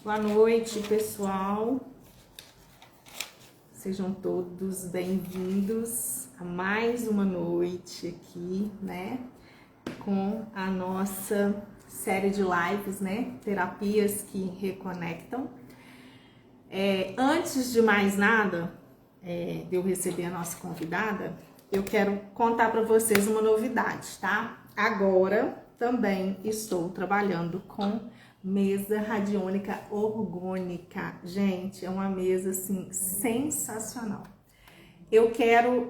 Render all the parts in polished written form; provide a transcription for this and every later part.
Boa noite, pessoal. Sejam todos bem-vindos a mais uma noite aqui, né? Com a nossa série de lives, né? Terapias que reconectam. Antes de mais nada, de eu receber a nossa convidada, eu quero contar para vocês uma novidade, tá? Agora também estou trabalhando com mesa radiônica orgânica. Gente, é uma mesa assim sensacional. Eu quero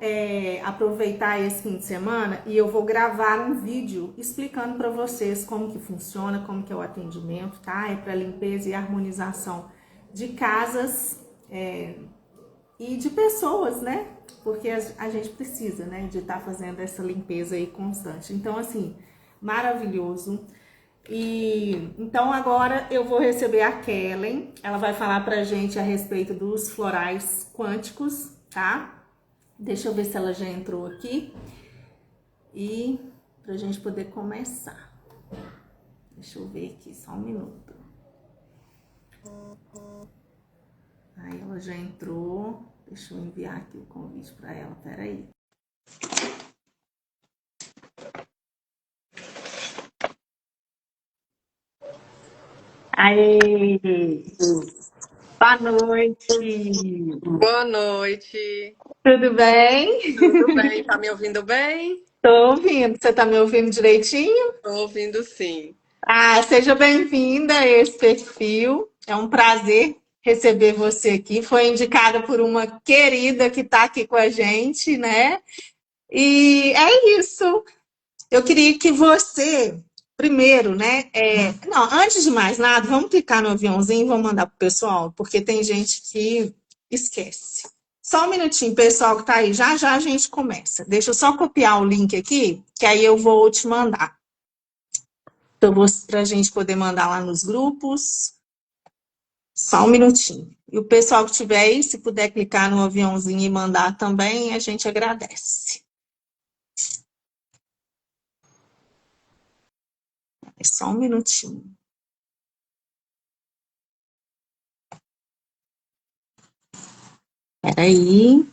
aproveitar esse fim de semana e eu vou gravar um vídeo explicando para vocês como que funciona, como que é o atendimento, tá? É para limpeza e harmonização de casas e de pessoas, né? Porque a gente precisa, né, de estar fazendo essa limpeza aí constante. Então, assim, maravilhoso. E então agora eu vou receber a Kellen. Ela vai falar pra gente a respeito dos florais quânticos, tá? Deixa eu ver se ela já entrou aqui. E pra gente poder começar. Deixa eu ver aqui, só um minuto. Aí ela já entrou. Deixa eu enviar aqui o convite para ela. Peraí. Aê! Boa noite! Boa noite. Tudo bem? Tudo bem? Tá me ouvindo bem? Tô ouvindo. Você tá me ouvindo direitinho? Tô ouvindo sim. Ah, seja bem-vinda a esse perfil. É um prazer receber você aqui. Foi indicada por uma querida que está aqui com a gente, né? E é isso. Eu queria que você, primeiro, né? Não, antes de mais nada, vamos clicar no aviãozinho e vamos mandar pro pessoal, porque tem gente que esquece. Só um minutinho, pessoal que tá aí. Já já a gente começa. Deixa eu só copiar o link aqui, que aí eu vou te mandar. Então, para a gente poder mandar lá nos grupos. Só um minutinho. E o pessoal que estiver aí, se puder clicar no aviãozinho e mandar também, a gente agradece. É só um minutinho. Peraí.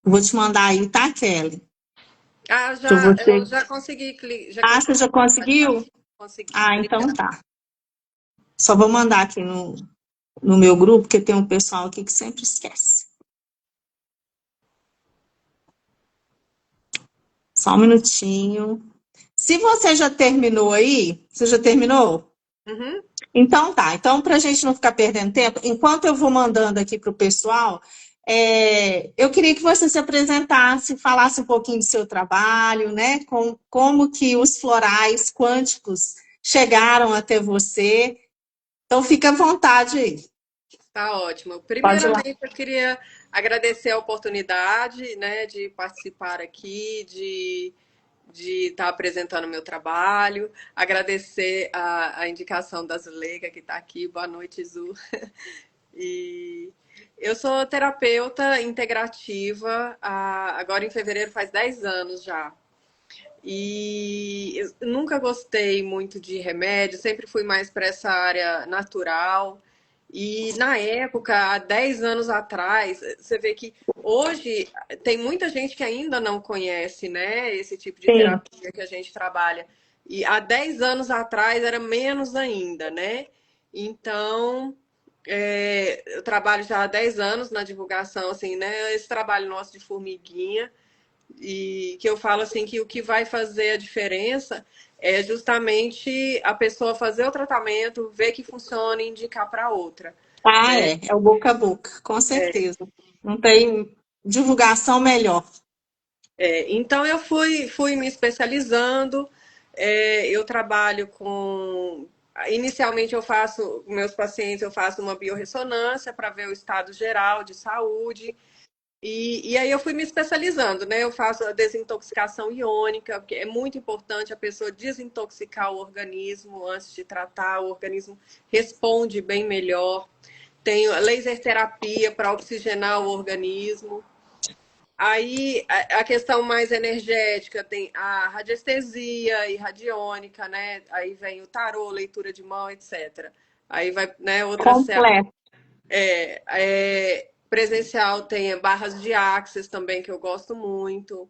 Vou te mandar aí, tá, Kelly? Para Eu você. já consegui, já Ah, você consegui. já conseguiu? Consegui, Ah, então obrigada. tá. Só vou mandar aqui no meu grupo, porque tem um pessoal aqui que sempre esquece. Só um minutinho. Se você já terminou aí, você já terminou? Uhum. Então tá. Então, para a gente não ficar perdendo tempo, enquanto eu vou mandando aqui para o pessoal, eu queria que você se apresentasse, falasse um pouquinho do seu trabalho, né? Como que os florais quânticos chegaram até você. Então, fica à vontade aí. Tá ótimo. Pode ir lá. Primeiramente, eu queria agradecer a oportunidade, né, de participar aqui, de estar apresentando o meu trabalho, agradecer a indicação da Zuleika, que está aqui. Boa noite, Zu. E eu sou terapeuta integrativa, agora em fevereiro faz 10 anos já. E eu nunca gostei muito de remédio, sempre fui mais para essa área natural. E na época, há 10 anos atrás, você vê que hoje tem muita gente que ainda não conhece, né, esse tipo de Sim. terapia que a gente trabalha. E há 10 anos atrás era menos ainda, né? Então, eu trabalho já há 10 anos na divulgação, assim, né? Esse trabalho nosso de formiguinha. E que eu falo assim que o que vai fazer a diferença é justamente a pessoa fazer o tratamento, ver que funciona e indicar para outra, Ah, né? é o boca a boca, com certeza. Não tem divulgação melhor. Então eu fui me especializando, eu trabalho com. Inicialmente eu faço, meus pacientes, eu faço uma biorressonância para ver o estado geral de saúde. E aí eu fui me especializando, né? Eu faço a desintoxicação iônica, porque é muito importante a pessoa desintoxicar o organismo antes de tratar, o organismo responde bem melhor. Tenho laser terapia para oxigenar o organismo. Aí a questão mais energética tem a radiestesia e radiônica, né? Aí vem o tarô, leitura de mão, etc. Aí vai, né, outra célula. Completo. Presencial tem barras de axis também, que eu gosto muito.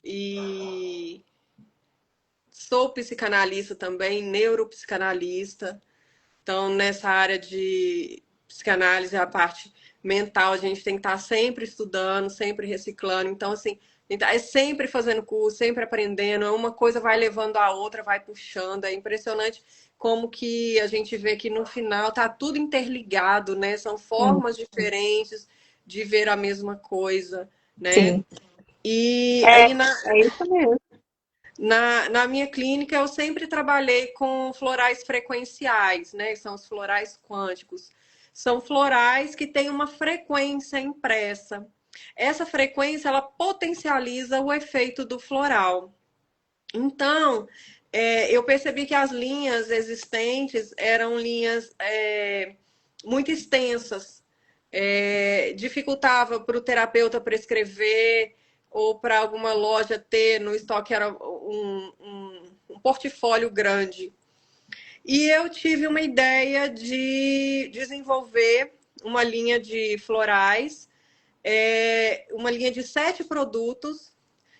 E sou psicanalista também, neuropsicanalista. Então, nessa área de psicanálise, a parte mental, a gente tem que estar sempre estudando, sempre reciclando. Então, assim, é sempre fazendo curso, sempre aprendendo. Uma coisa vai levando a outra, vai puxando. É impressionante como que a gente vê que no final tá tudo interligado, né? São formas diferentes de ver a mesma coisa, né? Sim, E é, aí é isso mesmo. na minha clínica, eu sempre trabalhei com florais frequenciais, né? São os florais quânticos. São florais que têm uma frequência impressa. Essa frequência, ela potencializa o efeito do floral. Então, eu percebi que as linhas existentes eram linhas muito extensas. Dificultava para o terapeuta prescrever ou para alguma loja ter no estoque era um portfólio grande. E eu tive uma ideia de desenvolver uma linha de florais, uma linha de 7 produtos,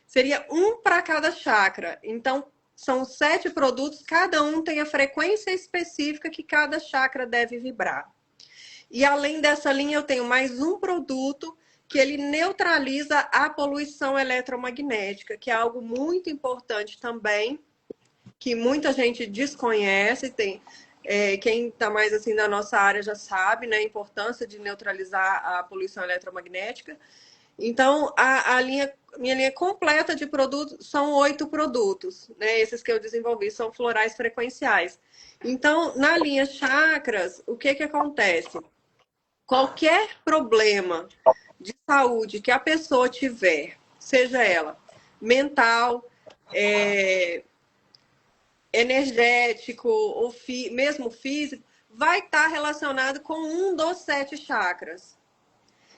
seria um para cada chakra. Então, são 7 produtos, cada um tem a frequência específica que cada chakra deve vibrar. E além dessa linha, eu tenho mais um produto que ele neutraliza a poluição eletromagnética, que é algo muito importante também, que muita gente desconhece. Quem está mais assim na nossa área já sabe, né, a importância de neutralizar a poluição eletromagnética. Então, minha linha completa de produtos são 8 produtos, né? Esses que eu desenvolvi são florais frequenciais. Então, na linha chakras, o que acontece? Qualquer problema de saúde que a pessoa tiver, seja ela mental, energético ou mesmo físico, vai estar relacionado com um dos 7 chakras.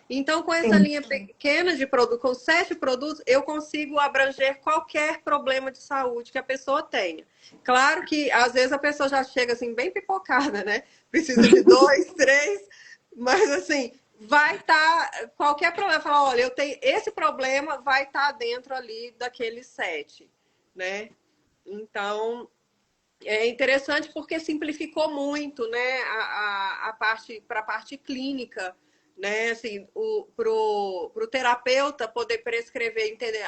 Então, com essa Sim. linha pequena de produto, com 7 produtos, eu consigo abranger qualquer problema de saúde que a pessoa tenha. Claro que às vezes a pessoa já chega assim bem pipocada, né? Precisa de 2, 3, mas assim, vai estar qualquer problema, falar, olha, eu tenho esse problema, vai estar dentro ali daqueles 7, né? Então, é interessante porque simplificou muito, né, a parte para a parte clínica, né, assim, pro terapeuta poder prescrever, entender,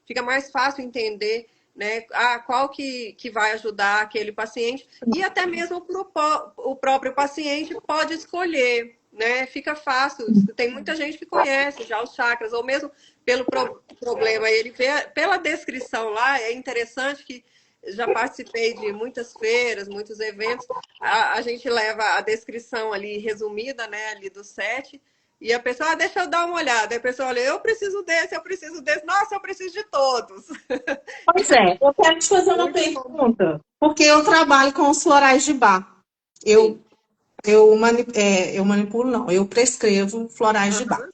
fica mais fácil entender, né, qual que vai ajudar aquele paciente e até mesmo o próprio paciente pode escolher, né, fica fácil. Tem muita gente que conhece já os chakras, ou mesmo pelo problema, ele vê pela descrição lá, é interessante que já participei de muitas feiras, muitos eventos. A gente leva a descrição ali resumida, né, ali do set, e a pessoa, deixa eu dar uma olhada. Aí a pessoa olha, eu preciso desse, eu preciso desse. Nossa, eu preciso de todos. Pois é, eu quero te fazer uma Muito bom. pergunta, porque eu trabalho com os florais de bar. Sim. Eu manipulo, não, eu prescrevo florais de bar. Uhum.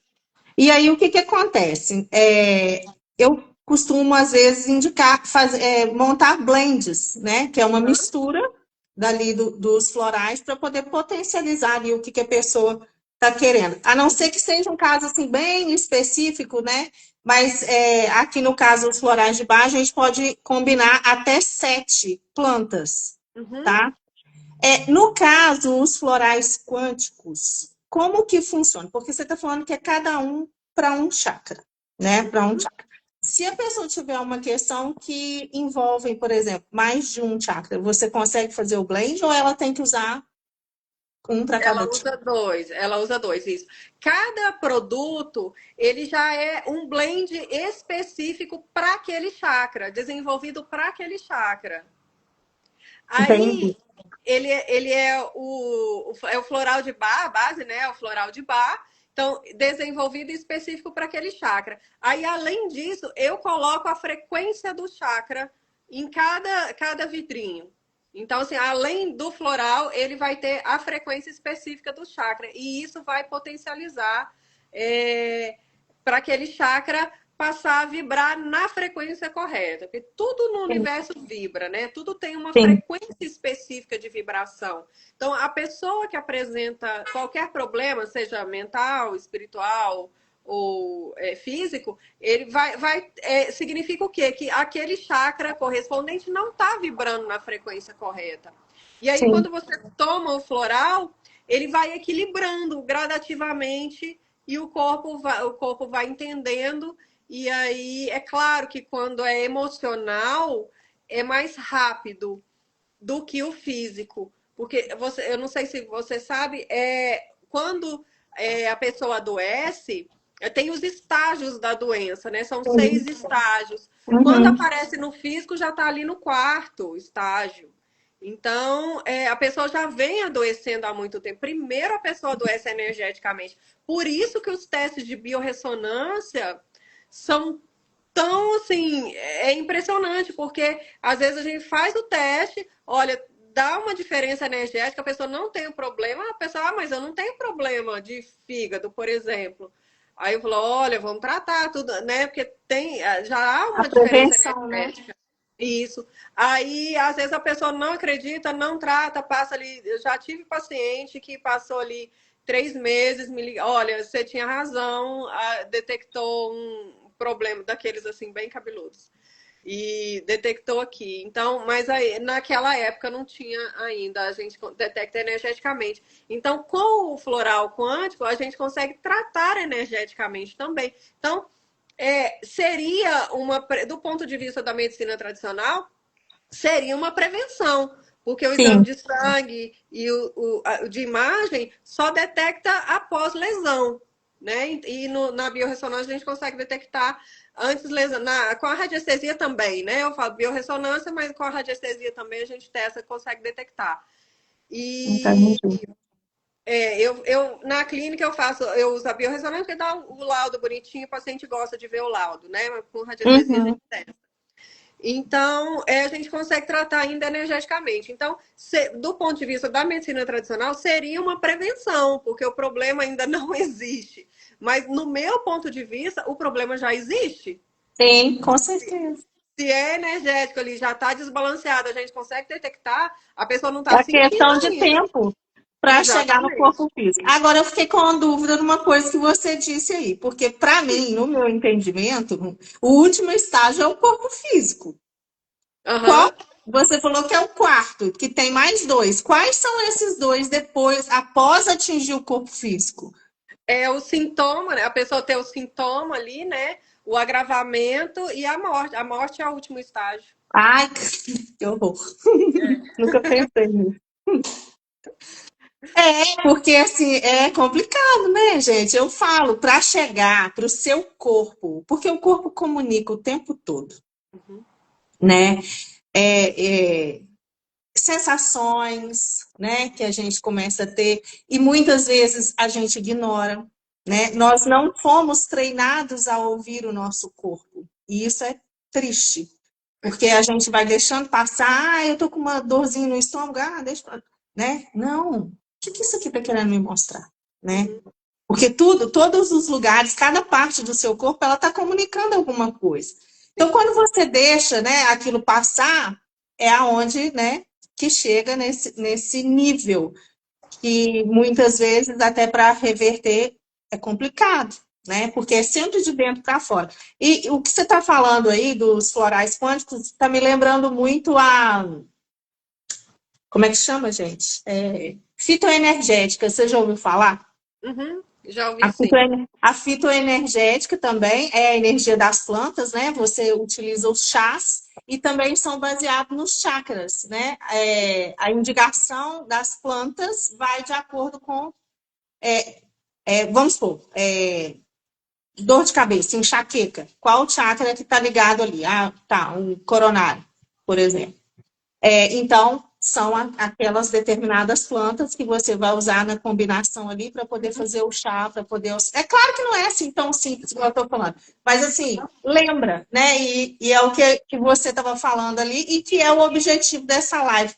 E aí, o que que acontece? Eu costumo, às vezes, indicar, montar blends, né? Que é uma mistura dali dos florais para poder potencializar ali o que que a pessoa está querendo. A não ser que seja um caso, assim, bem específico, né? Mas aqui no caso dos florais de bar, a gente pode combinar até 7 plantas, Uhum. tá? No caso, os florais quânticos, como que funciona? Porque você está falando que é cada um para um chakra, né? Para um chakra. Se a pessoa tiver uma questão que envolve, por exemplo, mais de um chakra, você consegue fazer o blend ou ela tem que usar um para cada chakra? Ela usa dois, isso. Cada produto, ele já é um blend específico para aquele chakra, desenvolvido para aquele chakra. Entendi. Aí, ele é o floral de bar, a base, né? É o floral de bar. Então, desenvolvido específico para aquele chakra. Aí, além disso, eu coloco a frequência do chakra em cada vidrinho. Então, assim, além do floral, ele vai ter a frequência específica do chakra. E isso vai potencializar para aquele chakra passar a vibrar na frequência correta, porque tudo no Sim, universo vibra, né? Tudo tem uma sim, frequência específica de vibração. Então, a pessoa que apresenta qualquer problema, seja mental, espiritual ou físico, ele significa o quê? Que aquele chakra correspondente não está vibrando na frequência correta. E aí, sim. quando você toma o floral, ele vai equilibrando gradativamente e o corpo vai entendendo. E aí, é claro que quando é emocional, é mais rápido do que o físico. Porque eu não sei se você sabe, quando a pessoa adoece, tem os estágios da doença, né? São Sim. 6 estágios. Quando Uhum. aparece no físico, já está ali no quarto estágio. Então, a pessoa já vem adoecendo há muito tempo. Primeiro, a pessoa adoece energeticamente. Por isso que os testes de biorressonância são tão assim, é impressionante, porque às vezes a gente faz o teste, olha, dá uma diferença energética, a pessoa não tem o problema, a pessoa, mas eu não tenho problema de fígado, por exemplo. Aí eu falo, olha, vamos tratar tudo, né? Porque já há A uma diferença prevenção, né? energética. Isso. Aí, às vezes, a pessoa não acredita, não trata, passa ali. Eu já tive paciente que passou ali 3 meses, me liga, olha, você tinha razão, detectou um problema daqueles assim, bem cabeludos. E detectou aqui. Então, mas aí, naquela época não tinha ainda, a gente detecta energeticamente. Então, com o floral quântico, a gente consegue tratar energeticamente também. Então, seria do ponto de vista da medicina tradicional, seria uma prevenção, porque o exame Sim, de sangue e o de imagem só detecta após lesão, né? E na biorressonância a gente consegue detectar antes lesão, com a radiestesia também, né? Eu falo biorressonância, mas com a radiestesia também a gente testa, consegue detectar. E entendi. na clínica eu uso a biorressonância porque dá o laudo bonitinho, o paciente gosta de ver o laudo, né? Mas com radiestesia a Uhum. gente testa. Então, a gente consegue tratar ainda energeticamente. Então, do ponto de vista da medicina tradicional, seria uma prevenção, porque o problema ainda não existe. Mas, no meu ponto de vista, o problema já existe. Sim, com certeza. Se é energético ali, já está desbalanceado, a gente consegue detectar, a pessoa não está É sentindo questão de ainda. tempo para chegar no Exatamente. corpo físico. Agora, eu fiquei com uma dúvida numa coisa que você disse aí, porque para mim, no meu entendimento, o último estágio é o corpo físico. Qual? Aham. Você falou que é o quarto, que tem mais dois. Quais são esses dois depois, após atingir o corpo físico? É o sintoma, né? A pessoa tem o sintoma ali, né? O agravamento e a morte. A morte é o último estágio. Ai, que horror. Nunca pensei nisso. É, porque assim, é complicado, né, gente? Eu falo para chegar para o seu corpo, porque o corpo comunica o tempo todo, Uhum. né? É, sensações, né, que a gente começa a ter e muitas vezes a gente ignora, né? Nós não fomos treinados a ouvir o nosso corpo e isso é triste, porque a gente vai deixando passar, eu tô com uma dorzinha no estômago, deixa, né? Não, o que isso aqui tá querendo me mostrar, né? Uhum. Porque todos os lugares, cada parte do seu corpo, ela está comunicando alguma coisa. Então, Sim. quando você deixa, né, aquilo passar, é aonde, né, que chega nesse nível que muitas vezes até para reverter é complicado, né? Porque é sempre de dentro para fora. E o que você está falando aí dos florais quânticos está me lembrando muito como é que chama, gente? Fitoenergética. Você já ouviu falar? Uhum. Já ouvi A sim. a fitoenergética também é a energia das plantas, né? Você utiliza os chás e também são baseados nos chakras, né? A indicação das plantas vai de acordo com, vamos supor, dor de cabeça, enxaqueca. Qual chakra que está ligado ali? Ah, tá, um coronário, por exemplo. Então, são aquelas determinadas plantas que você vai usar na combinação ali para poder fazer o chá, para poder. É claro que não é assim tão simples como eu estou falando, mas assim, lembra, né? E é o que você estava falando ali, e que é o objetivo dessa live.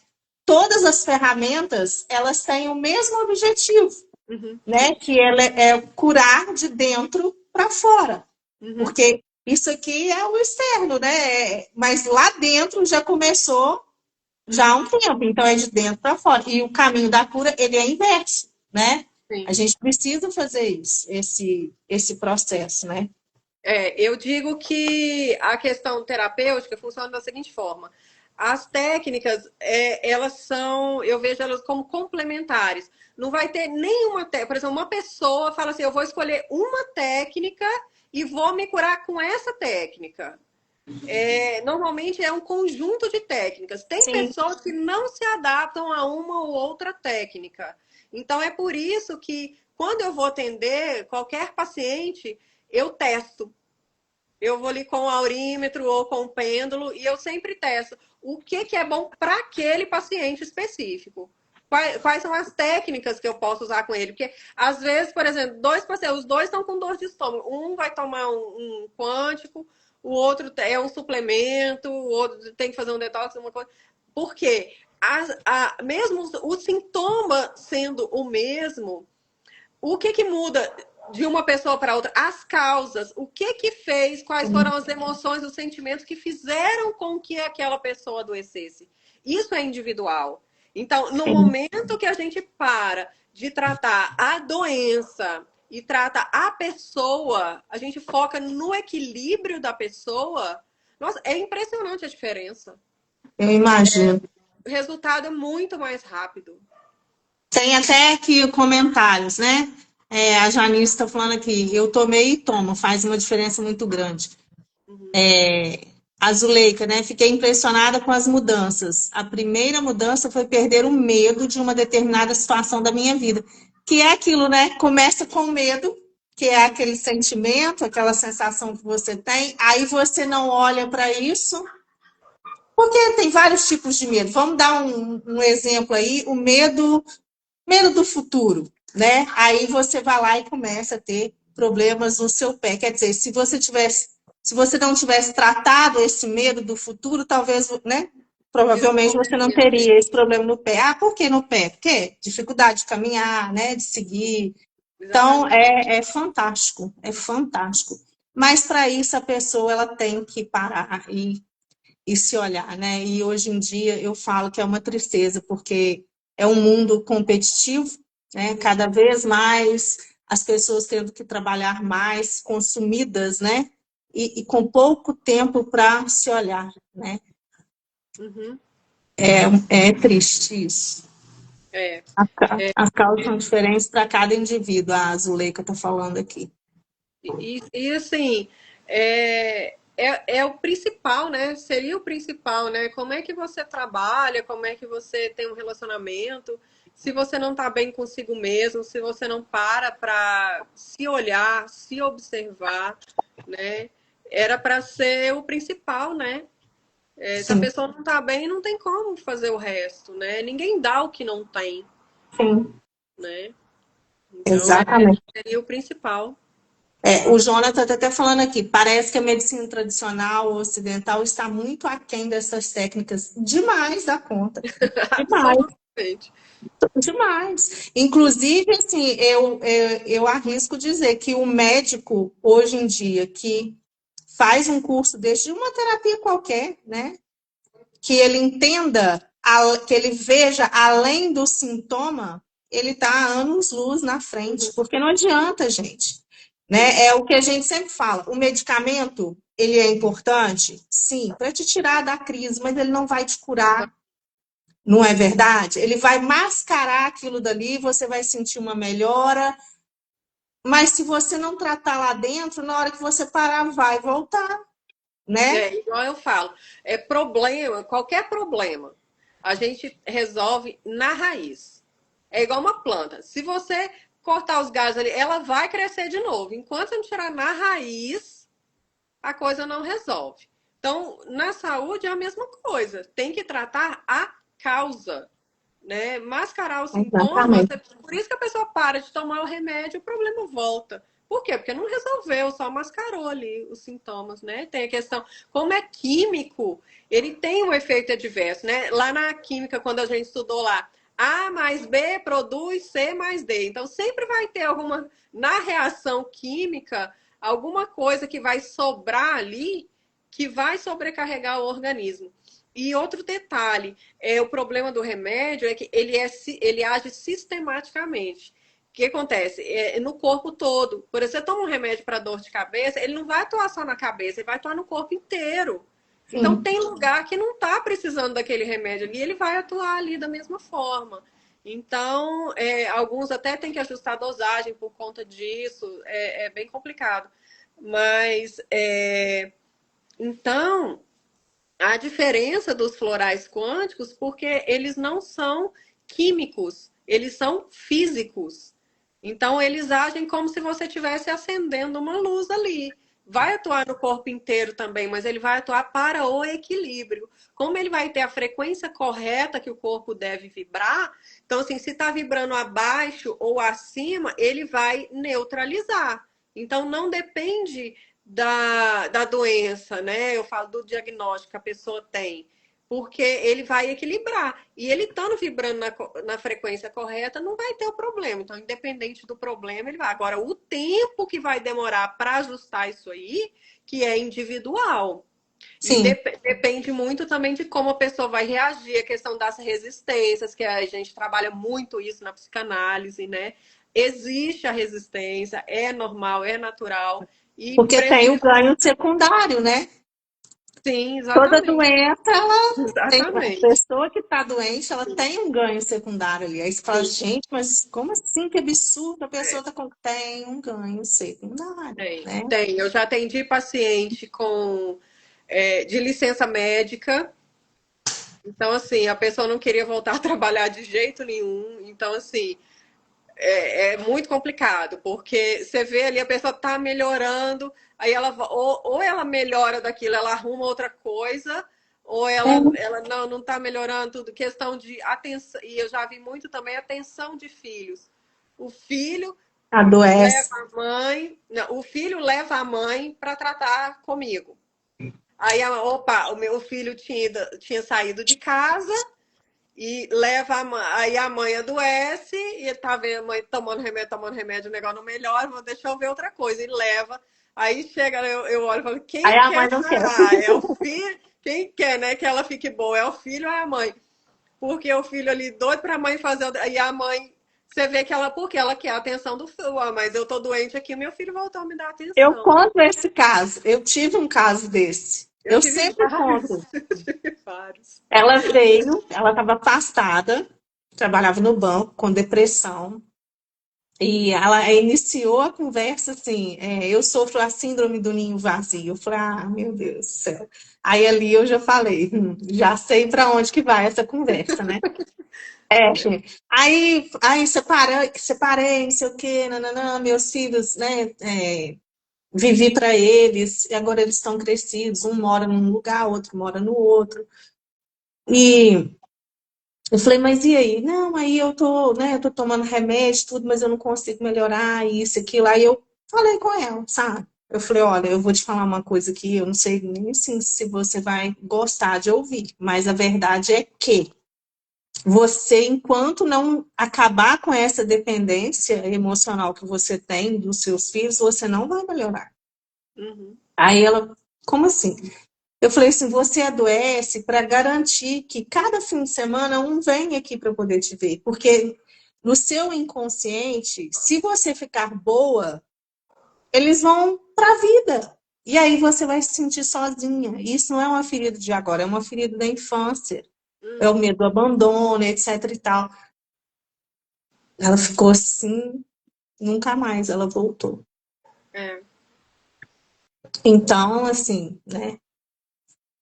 Todas as ferramentas, elas têm o mesmo objetivo, Uhum. né? Que ela é curar de dentro para fora. Uhum. Porque Isso aqui é o externo, né? Mas lá dentro já começou já há um tempo, então é de dentro para fora. E o caminho da cura, ele é inverso, né? A Sim. gente precisa fazer isso, esse processo, né? Eu digo que a questão terapêutica funciona da seguinte forma. As técnicas, elas são, eu vejo elas como complementares. Não vai ter nenhuma técnica. Por exemplo, uma pessoa fala assim: eu vou escolher uma técnica e vou me curar com essa técnica. Normalmente é um conjunto de técnicas. Tem Sim, pessoas que não se adaptam a uma ou outra técnica. Então é por isso que quando eu vou atender qualquer paciente, eu testo. Eu vou ali com o aurímetro ou com o pêndulo e eu sempre testo o que é bom para aquele paciente específico. Quais são as técnicas que eu posso usar com ele? Porque, às vezes, por exemplo, dois pacientes, os dois estão com dor de estômago. Um vai tomar um quântico, o outro é um suplemento, o outro tem que fazer um detox, uma coisa. Por quê? Mesmo o sintoma sendo o mesmo, o que muda de uma pessoa para outra? As causas. O que fez? Quais foram as emoções, os sentimentos que fizeram com que aquela pessoa adoecesse? Isso é individual. Então, no sim. momento que a gente para de tratar a doença e trata a pessoa, a gente foca no equilíbrio da pessoa. Nossa, é impressionante a diferença. Eu imagino. O resultado é muito mais rápido. Tem até aqui comentários, né? A Janice está falando aqui, eu tomei e tomo, faz uma diferença muito grande. Uhum. A Zuleika, né? Fiquei impressionada com as mudanças. A primeira mudança foi perder o medo de uma determinada situação da minha vida. Que é aquilo, né? Começa com medo, que é aquele sentimento, aquela sensação que você tem, aí você não olha para isso, porque tem vários tipos de medo. Vamos dar um exemplo aí, o medo do futuro, né? Aí você vai lá e começa a ter problemas no seu pé. Quer dizer, se você não tivesse tratado esse medo do futuro, talvez, né? Provavelmente você não Desenvolveria. teria esse problema no pé. Ah, por que no pé? Porque dificuldade de caminhar, né? De seguir. Então, Exatamente. é fantástico, é fantástico. Mas para isso a pessoa ela tem que parar e se olhar, né? E hoje em dia eu falo que é uma tristeza, porque é um mundo competitivo, né? Cada vez mais as pessoas tendo que trabalhar mais, consumidas, né? E com pouco tempo para se olhar, né? Uhum. É triste isso. É. As causas são diferentes para cada indivíduo, a Zuleika está falando aqui. Assim, é o principal, né? Seria o principal, né? Como é que você trabalha, como é que você tem um relacionamento, se você não tá bem consigo mesmo, se você não para se olhar, se observar, né? Era para ser o principal, né? Se a Sim, pessoa não tá bem, não tem como fazer o resto, né? Ninguém dá o que não tem, sim, né? Então, exatamente. seria o principal. O Jonathan está até falando aqui, parece que a medicina tradicional ocidental está muito aquém dessas técnicas, demais da conta, demais, Absolutamente. demais. Inclusive, assim, eu arrisco dizer que o médico, hoje em dia, que faz um curso desse, de uma terapia qualquer, né, que ele entenda, que ele veja além do sintoma, ele está anos-luz na frente, porque não adianta, gente. Sim. Né? É o que a gente sempre fala. O medicamento, ele é importante? Sim, para te tirar da crise, mas ele não vai te curar, não é verdade? Ele vai mascarar aquilo dali, você vai sentir uma melhora, mas se você não tratar lá dentro, na hora que você parar, vai voltar, né? Igual eu falo, problema, qualquer problema, a gente resolve na raiz. É igual uma planta. Se você cortar os galhos ali, ela vai crescer de novo. Enquanto você não tirar na raiz, a coisa não resolve. Então, na saúde é a mesma coisa. Tem que tratar a causa, né? Mascarar os sintomas. Exatamente. Por isso que a pessoa para de tomar o remédio, o problema volta. Por quê? Porque não resolveu, só mascarou ali os sintomas, né? Tem a questão, como é químico, ele tem um efeito adverso, né? Lá na química, quando a gente estudou lá, A mais B produz C mais D. Então, sempre vai ter alguma. Na reação química, alguma coisa que vai sobrar ali que vai sobrecarregar o organismo. E outro detalhe, o problema do remédio é que ele age sistematicamente. O que acontece? No corpo todo. Por exemplo, você toma um remédio para dor de cabeça, ele não vai atuar só na cabeça, ele vai atuar no corpo inteiro. Então, Sim. tem lugar que não está precisando daquele remédio ali, ele vai atuar ali da mesma forma. Então, alguns até têm que ajustar a dosagem por conta disso, é bem complicado. Mas, então, a diferença dos florais quânticos, porque eles não são químicos, eles são físicos. Então, eles agem como se você estivesse acendendo uma luz ali. Vai atuar no corpo inteiro também, mas ele vai atuar para o equilíbrio. Como ele vai ter a frequência correta que o corpo deve vibrar, então, assim, se está vibrando abaixo ou acima, ele vai neutralizar. Então, não depende da doença, né? Eu falo do diagnóstico que a pessoa tem, porque ele vai equilibrar. E ele estando vibrando na frequência correta, não vai ter o problema. Então, independente do problema, ele vai. Agora, o tempo que vai demorar para ajustar isso aí, que é individual. E Sim. depende muito também de como a pessoa vai reagir, a questão das resistências, que a gente trabalha muito isso na psicanálise, né? Existe a resistência, é normal, é natural. E Porque tem o precisa. ganho secundário, né? Sim, Toda exatamente. doença, ela tem, a Exatamente. pessoa que está doente, ela tem um ganho secundário ali. Aí você fala, Sim, gente, mas como assim? Que absurdo, a é, pessoa tem um ganho secundário, tem. né? Tem. Eu já atendi paciente de licença médica. Então, assim, a pessoa não queria voltar a trabalhar de jeito nenhum. Então, assim, é muito complicado, porque você vê ali a pessoa tá melhorando, aí ou ela melhora daquilo, ela arruma outra coisa, ou ela não tá melhorando tudo. Questão de atenção, e eu já vi muito também atenção de filhos. O filho leva Adoece. a mãe, não, o filho leva a mãe para tratar comigo. Aí, opa, o meu filho tinha saído de casa, e leva aí a mãe adoece e tá vendo a mãe tomando remédio, o negócio não melhora, deixa eu ver outra coisa. E leva. Aí chega, eu olho e falo, Aí quem a quer mãe não quer. será? É o filho? Quem quer, né, que ela fique boa? É o filho ou é a mãe? Porque o filho ali doido pra mãe fazer. E a mãe, você vê que porque ela quer a atenção do filho. Ah, mas eu tô doente aqui, meu filho voltou a me dar Eu atenção. conto esse caso. Eu tive um caso desse. Eu Eu tive sempre vários. conto. Eu tive vários. Ela veio, ela estava afastada, trabalhava no banco com depressão. E ela iniciou a conversa assim, eu sofro a síndrome do ninho vazio. Eu falei, ah, meu Deus do céu. Aí ali eu já falei, já sei para onde que vai essa conversa, né? Aí separei, não sei o quê, nananã, meus filhos, né? Vivi para eles, e agora eles estão crescidos, um mora num lugar, outro mora no outro. E eu falei, mas e aí? Não, aí eu tô, né, eu tô tomando remédio, tudo, mas eu não consigo melhorar, isso, aquilo. Aí eu falei com ela, sabe? Eu falei, olha, eu vou te falar uma coisa aqui, eu não sei nem assim, se você vai gostar de ouvir, mas a verdade é que você, enquanto não acabar com essa dependência emocional que você tem dos seus filhos, você não vai melhorar. Uhum. Aí ela, como assim? Eu falei assim, você adoece para garantir que cada fim de semana um vem aqui para poder te ver, porque no seu inconsciente, se você ficar boa, eles vão para a vida. E aí você vai se sentir sozinha. Isso não é uma ferida de agora, é uma ferida da infância. É o Uhum. medo do abandono, etc e tal. Ela ficou assim, nunca mais ela voltou. É. Então, assim, né?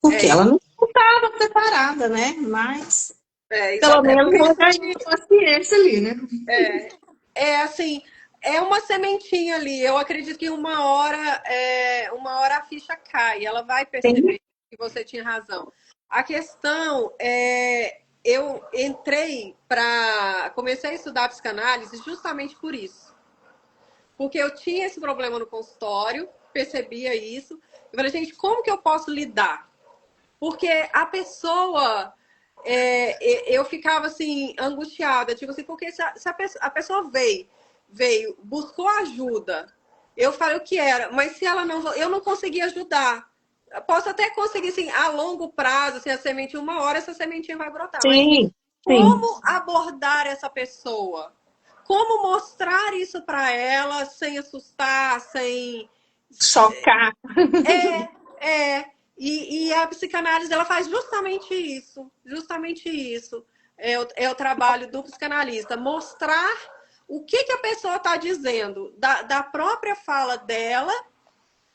Porque ela É, não estava preparada, né? Mas pelo é menos por ela isso ganhou que consciência ali, né? assim, é uma sementinha ali. Eu acredito que uma hora a ficha cai, ela vai Sim. perceber que você tinha razão. A questão eu comecei a estudar psicanálise justamente por isso, porque eu tinha esse problema no consultório, percebia isso. Eu falei, gente, como que eu posso lidar? Porque a pessoa eu ficava assim, angustiada, tipo assim, porque se a pessoa veio, buscou ajuda, Eu falei o que era, mas se ela não, eu não consegui ajudar. Eu posso até conseguir, assim, a longo prazo, assim, a semente, uma hora essa sementinha vai brotar. Mas, assim, Sim, sim. como abordar essa pessoa? Como mostrar isso para ela sem assustar, sem. Chocar. É. E a psicanálise, ela faz justamente isso. Justamente isso. É o trabalho do psicanalista. Mostrar o que a pessoa está dizendo, da própria fala dela,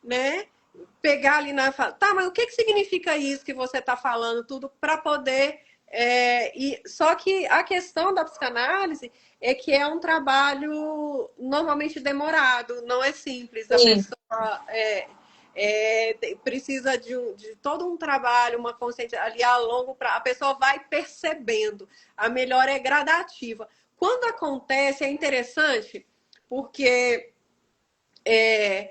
né? Pegar ali na fala, tá, mas o que significa isso que você está falando, tudo para poder. Só que a questão da psicanálise é que é um trabalho normalmente demorado, não é simples. A Sim. pessoa precisa de todo um trabalho, uma consciência ali a longo prazo. A pessoa vai percebendo. A melhora é gradativa. Quando acontece, é interessante, porque é,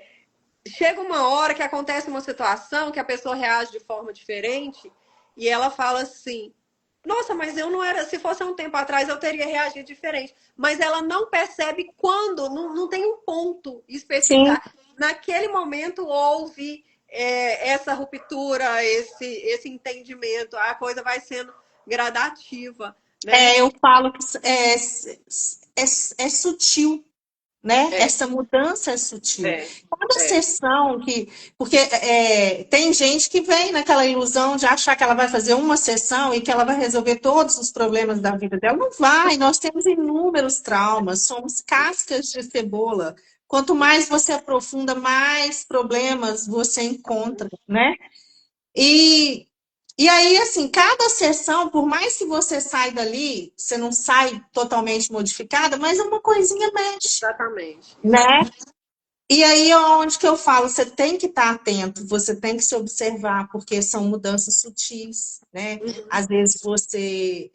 chega uma hora que acontece uma situação que a pessoa reage de forma diferente e ela fala assim: nossa, mas eu não era. Se fosse um tempo atrás, eu teria reagido diferente. Mas ela não percebe quando, não tem um ponto específico. Sim. Naquele momento houve essa ruptura, esse entendimento. A coisa vai sendo gradativa, né? Eu falo que é sutil, né? É, Essa mudança é sutil. é, Cada é. sessão que. Porque tem gente que vem naquela ilusão de achar que ela vai fazer uma sessão e que ela vai resolver todos os problemas da vida dela. Não vai, nós temos inúmeros traumas, somos cascas de cebola. Quanto mais você aprofunda, mais problemas você encontra, né? E, e aí, assim, cada sessão, por mais que você saia dali, você não sai totalmente modificada, mas uma coisinha mexe, Exatamente, né? exatamente. E aí é onde que eu falo, você tem que estar atento, você tem que se observar, porque são mudanças sutis, né? Às vezes você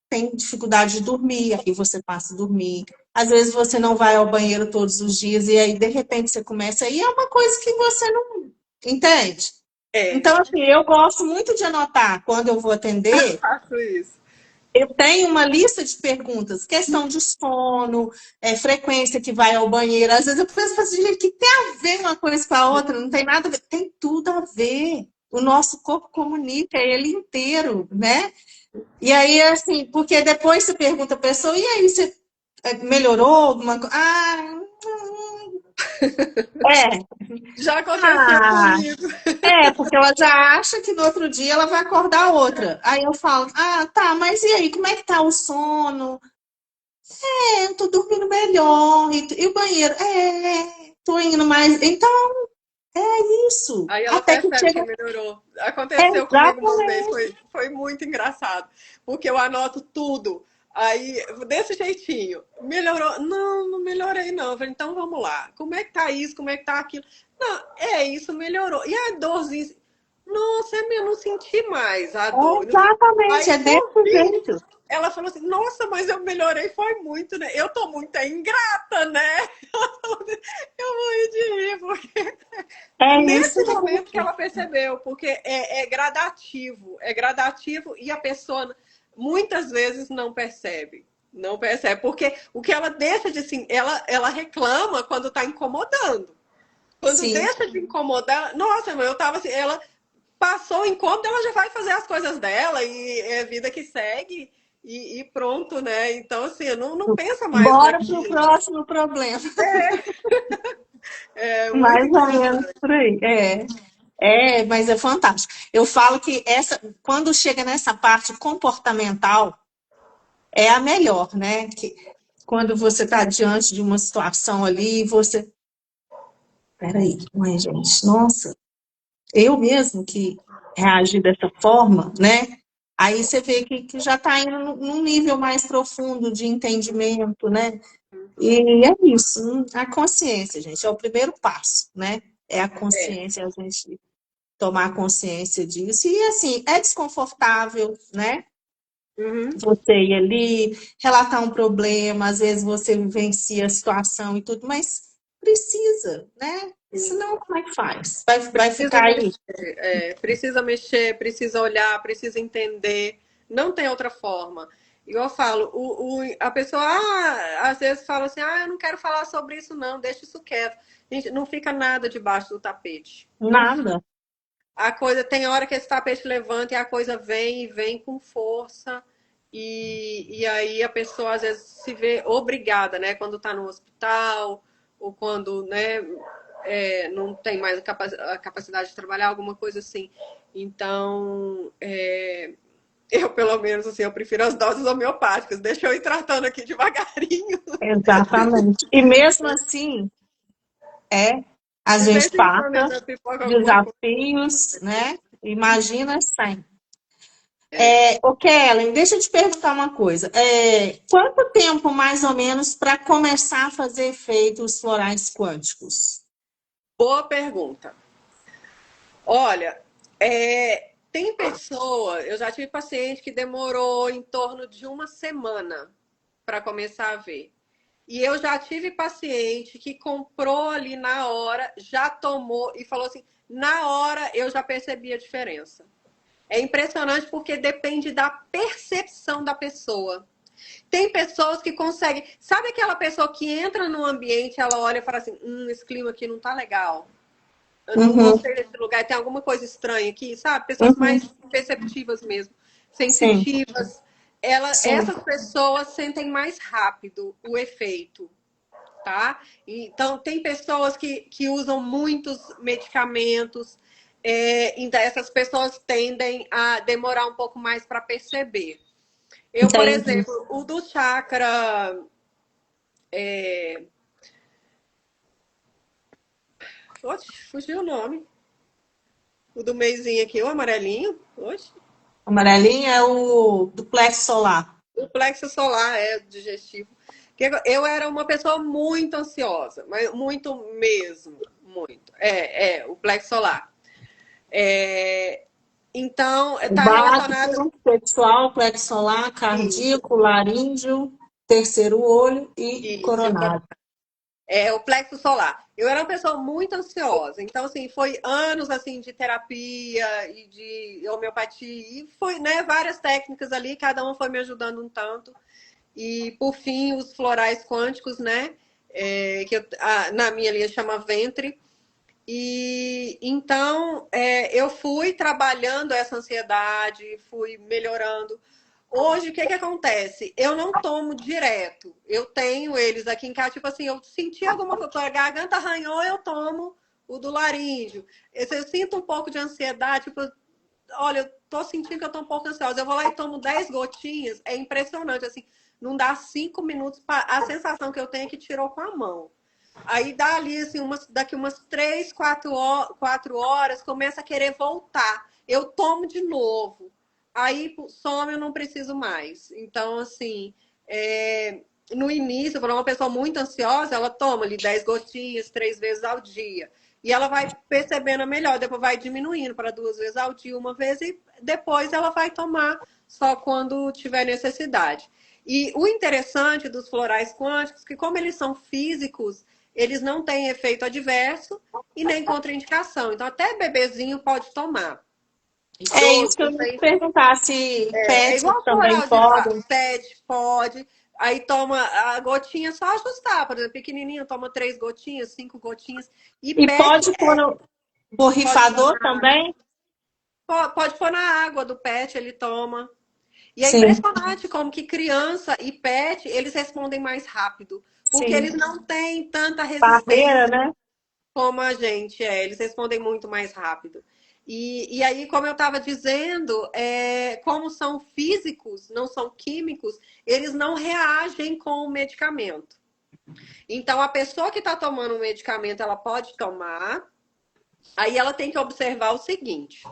tem dificuldade de dormir, aí você passa a dormir. Às vezes você não vai ao banheiro todos os dias, e aí, de repente, você começa aí, é uma coisa que você não entende. É, Então, assim, eu gosto muito de anotar quando eu vou atender. faço isso. Eu tenho uma lista de perguntas, questão de sono, frequência que vai ao banheiro. Às vezes eu penso assim, gente, que tem a ver uma coisa com a outra? Não tem nada a ver. Tem tudo a ver. O nosso corpo comunica ele inteiro, né? E aí, assim, porque depois você pergunta a pessoa, e aí, você melhorou alguma coisa? É. Já aconteceu Ah, comigo. porque ela já acha que no outro dia ela vai acordar outra. Aí eu falo, tá, mas e aí, como é que tá o sono? Eu tô dormindo melhor. E o banheiro? Tô indo mais. Então, é isso. Aí ela Até que percebe que chega. melhorou. Aconteceu comigo uma vez, Exatamente. foi muito engraçado. Porque eu anoto tudo. Aí, desse jeitinho, melhorou? Não, não melhorei, não. Eu falei, então vamos lá. Como é que tá isso? Como é que tá aquilo? Não, isso, melhorou. E a dorzinha? Nossa, eu não senti mais a dor. Não sei. Exatamente. Aí, É desse por fim, jeito. ela falou assim: nossa, mas eu melhorei, foi muito, né? Eu tô muito ingrata, né? Eu morri de rir, porque É isso nesse momento que mesmo. ela percebeu, porque é gradativo e a pessoa muitas vezes não percebe. Não percebe, porque o que ela deixa de assim, ela reclama quando tá incomodando. Quando Sim. deixa de incomodar, nossa, eu tava assim, ela passou o incômodo, ela já vai fazer as coisas dela e é vida que segue e pronto, né? Então, assim, não pensa mais Bora pro naquilo. próximo problema. É muito Mais ou menos interessante. por aí. Mas é fantástico. Eu falo que quando chega nessa parte comportamental, é a melhor, né? Que quando você está diante de uma situação ali, você. Peraí, mãe, gente, nossa, eu mesmo que reagi dessa forma, né? Aí você vê que já está indo num nível mais profundo de entendimento, né? E é isso, a consciência, gente, é o primeiro passo, né? É a É. consciência, a gente tomar consciência disso. E assim, é desconfortável, né? Uhum. Você ir ali, relatar um problema, às vezes você vivencia a situação e tudo, mas precisa, né? Senão, como é que faz? Vai Precisa ficar aí? mexer, precisa mexer, precisa olhar, precisa entender. Não tem outra forma. igual eu falo, a pessoa às vezes fala assim, eu não quero falar sobre isso não, deixa isso quieto. Gente, não fica nada debaixo do tapete. Não, Nada. a coisa tem hora que esse tapete levanta e a coisa vem e vem com força. E aí a pessoa às vezes se vê obrigada, né? Quando está no hospital, ou quando, né, não tem mais a capacidade de trabalhar, alguma coisa assim. Então, eu pelo menos assim, eu prefiro as doses homeopáticas. Deixa eu ir tratando aqui devagarinho. Exatamente. E mesmo assim, a De gente vez em quando passa ainda pipoca alguma coisa. desafios, né? Imagina sem. É. Ô, Kellen, deixa eu te perguntar uma coisa. Quanto tempo, mais ou menos, para começar a fazer efeitos florais quânticos? Boa pergunta. Olha, tem pessoa, eu já tive paciente que demorou em torno de uma semana para começar a ver. E eu já tive paciente que comprou ali na hora, já tomou e falou assim: na hora eu já percebi a diferença. É impressionante porque depende da percepção da pessoa. Tem pessoas que conseguem. Sabe aquela pessoa que entra no ambiente, ela olha e fala assim: esse clima aqui não tá legal. Eu não Uhum, gostei desse lugar, tem alguma coisa estranha aqui, sabe? Pessoas uhum, mais perceptivas mesmo, sim, sensitivas. sim, Essas pessoas sentem mais rápido o efeito, tá? Então, tem pessoas que usam muitos medicamentos, então essas pessoas tendem a demorar um pouco mais para perceber. Eu, por entendi. exemplo, o do chakra. Oxe, fugiu o nome. O do meizinho aqui, o amarelinho. Oxe. Amarelinho é o duplex solar. O plexo solar é digestivo. Eu era uma pessoa muito ansiosa, mas muito mesmo, muito. O plexo solar. É, então, O está relacionado. básico, sexual, plexo solar, Isso, cardíaco, laríngeo, terceiro olho e isso. coronário. É o plexo solar. Eu era uma pessoa muito ansiosa, então assim, foi anos assim de terapia e de homeopatia, e foi, né, várias técnicas ali, cada uma foi me ajudando um tanto. E por fim, os florais quânticos, né, na minha linha chama Ventre. E então eu fui trabalhando essa ansiedade, fui melhorando. Hoje, o que que acontece? Eu não tomo direto. Eu tenho eles aqui em casa, tipo assim, eu senti alguma coisa, a garganta arranhou, eu tomo o do laríngeo. Eu sinto um pouco de ansiedade, tipo, olha, eu tô sentindo que eu tô um pouco ansiosa. Eu vou lá e tomo 10 gotinhas, é impressionante, assim, não dá 5 minutos, a sensação que eu tenho é que tirou com a mão. Aí dá ali, assim, daqui umas 3, 4 horas, começa a querer voltar. Eu tomo de novo. Aí some, eu não preciso mais. Então, assim, no início, para uma pessoa muito ansiosa, ela toma ali 10 gotinhas, 3 vezes ao dia. E ela vai percebendo a melhor, depois vai diminuindo para 2 vezes ao dia, uma vez, e depois ela vai tomar só quando tiver necessidade. E o interessante dos florais quânticos, que como eles são físicos, eles não têm efeito adverso e nem contraindicação. Então, até bebezinho pode tomar. É isso Idoso, que eu não ia tem. perguntar, se É pets igual também floral de podem. pet, pode. Aí toma a gotinha, só ajustar. Por exemplo, pequenininho, toma 3 gotinhas, 5 gotinhas. E E pet pode pôr no pode pôr borrifador na, também? pode pôr na água do pet, ele toma. E é Sim, impressionante como que criança e pet, eles respondem mais rápido. Porque sim. eles não têm tanta Barreira, resistência né? como a gente eles respondem muito mais rápido. E aí, como eu estava dizendo, como são físicos, não são químicos, eles não reagem com o medicamento. Então, a pessoa que está tomando um medicamento, ela pode tomar, aí ela tem que observar o seguinte: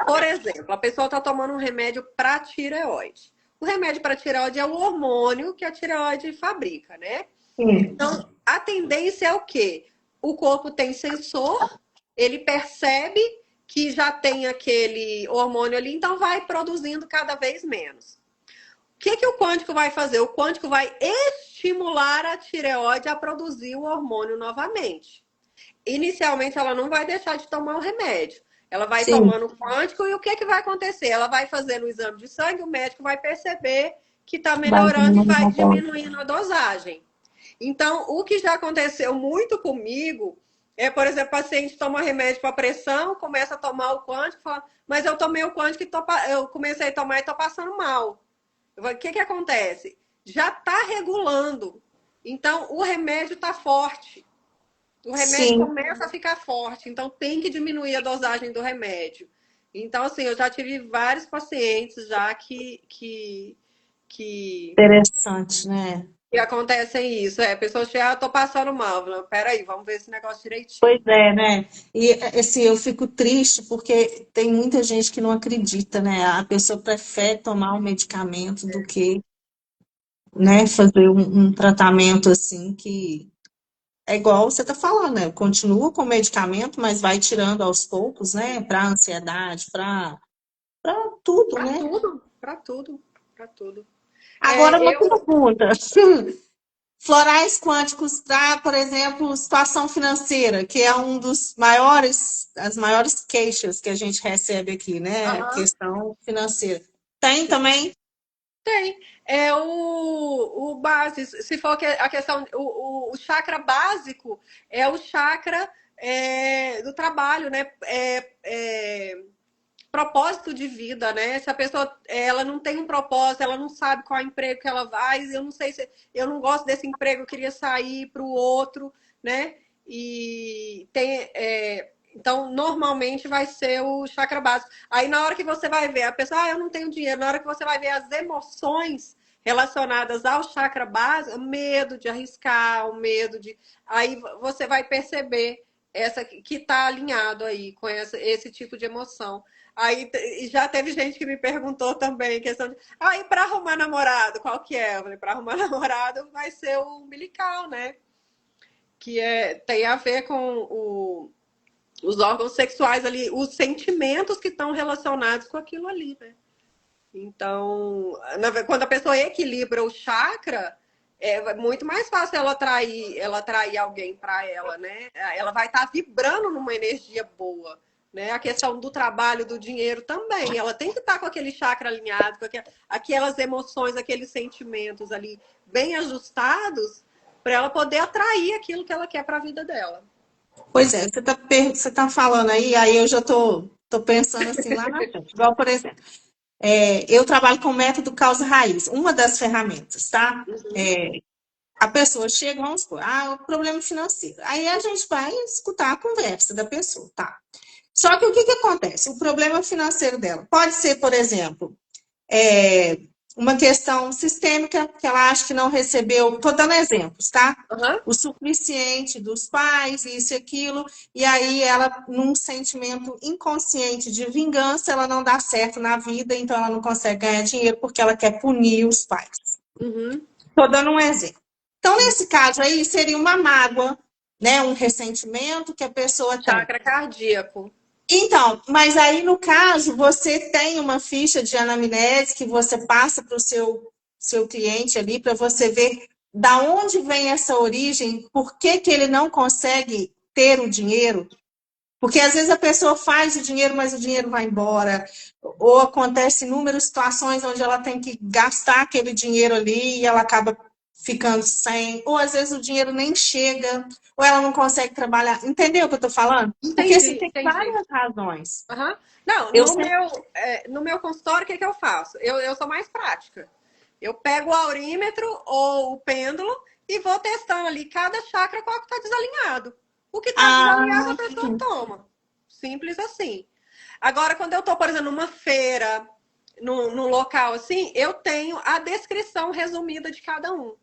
por exemplo, a pessoa está tomando um remédio para tireoide. O remédio para tireoide é o hormônio que a tireoide fabrica, né? Sim. Então, a tendência é o quê? O corpo tem sensor, ele percebe que já tem aquele hormônio ali, então vai produzindo cada vez menos. O que, que o quântico vai fazer? O quântico vai estimular a tireoide a produzir o hormônio novamente. Inicialmente, ela não vai deixar de tomar o remédio. Ela vai Sim. tomando o quântico e o que, que vai acontecer? Ela vai fazendo o exame de sangue, o médico vai perceber que está Vai melhorando e vai diminuindo a dose. diminuindo a dosagem. Então, o que já aconteceu muito comigo é, por exemplo, o paciente toma remédio para pressão, começa a tomar o quântico, fala, mas eu tomei o quântico e eu comecei a tomar e estou passando mal. O que acontece? Já está regulando. Então, o remédio está forte. O remédio Sim, começa a ficar forte, então tem que diminuir a dosagem do remédio. Então, assim, eu já tive vários pacientes já que, interessante, né? que acontecem isso. É, a pessoa chega, ah, tô passando mal. Peraí, vamos ver esse negócio Pois direitinho. é, né? E assim, eu fico triste porque tem muita gente que não acredita, né? A pessoa prefere tomar um medicamento do que, né, fazer um tratamento assim que é igual você está falando, né? Continua com o medicamento, mas vai tirando aos poucos, né? Para ansiedade, para tudo, Para né? tudo, para tudo, para tudo. Agora, É, uma eu, pergunta. Florais quânticos para, por exemplo, situação financeira, que é um dos maiores, as maiores queixas que a gente recebe aqui, né? aham, Questão financeira. Tem sim. também? Tem. É o base, se for a questão, o chakra básico é o chakra do trabalho, né? Propósito de vida, né? Se a pessoa ela não tem um propósito, ela não sabe qual emprego que ela vai, eu não sei se eu não gosto desse emprego, eu queria sair para o outro, né? E tem, então normalmente vai ser o chakra básico. Aí na hora que você vai ver a pessoa, ah, eu não tenho dinheiro, na hora que você vai ver as emoções relacionadas ao chakra básico, o medo de arriscar, o medo de, aí você vai perceber essa que está alinhado aí com esse tipo de emoção. Aí já teve gente que me perguntou também, questão de, ah, e para arrumar namorado, qual que é? Eu falei, para arrumar namorado vai ser o umbilical, né? Que tem a ver com os órgãos sexuais ali, os sentimentos que estão relacionados com aquilo ali, né? Então, quando a pessoa equilibra o chakra, é muito mais fácil ela atrair alguém para ela, né? Ela vai estar vibrando numa energia boa, né? A questão do trabalho, do dinheiro também. Ela tem que estar com aquele chakra alinhado, com aquelas emoções, aqueles sentimentos ali bem ajustados para ela poder atrair aquilo que ela quer para a vida dela. Pois é, você tá falando aí eu já tô pensando assim lá na frente. Igual, por exemplo, eu trabalho com o método causa-raiz, uma das ferramentas, tá? Uhum, A pessoa chega, vamos supor, o problema financeiro. Aí a gente vai escutar a conversa da pessoa, tá? Só que o que acontece? O problema financeiro dela pode ser, por exemplo, é, uma questão sistêmica que ela acha que não recebeu. Estou dando exemplos, tá? uhum, O suficiente dos pais, isso e aquilo, e aí ela, num sentimento inconsciente de vingança, ela não dá certo na vida, então ela não consegue ganhar dinheiro porque ela quer punir os pais. uhum. Estou dando um exemplo. Então, nesse caso aí, seria uma mágoa, né? Um ressentimento que a pessoa tem. Chakra cardíaco. Então, mas aí no caso, você tem uma ficha de anamnese que você passa para o seu cliente ali para você ver da onde vem essa origem, por que que ele não consegue ter o dinheiro. Porque às vezes a pessoa faz o dinheiro, mas o dinheiro vai embora. Ou acontece inúmeras situações onde ela tem que gastar aquele dinheiro ali e ela acaba ficando sem. Ou às vezes o dinheiro nem chega, ou ela não consegue trabalhar. Entendeu o que eu estou falando? Porque assim, Entendi, tem entendi. várias razões. Uhum. Não, Eu sempre. no meu consultório, o que eu faço? Eu sou mais prática. Eu pego o aurímetro ou o pêndulo e vou testando ali cada chakra qual que está desalinhado. O que está desalinhado, Ah, a pessoa toma. Simples assim. Agora, quando eu estou, por exemplo, numa feira, num local assim, eu tenho a descrição resumida de cada um.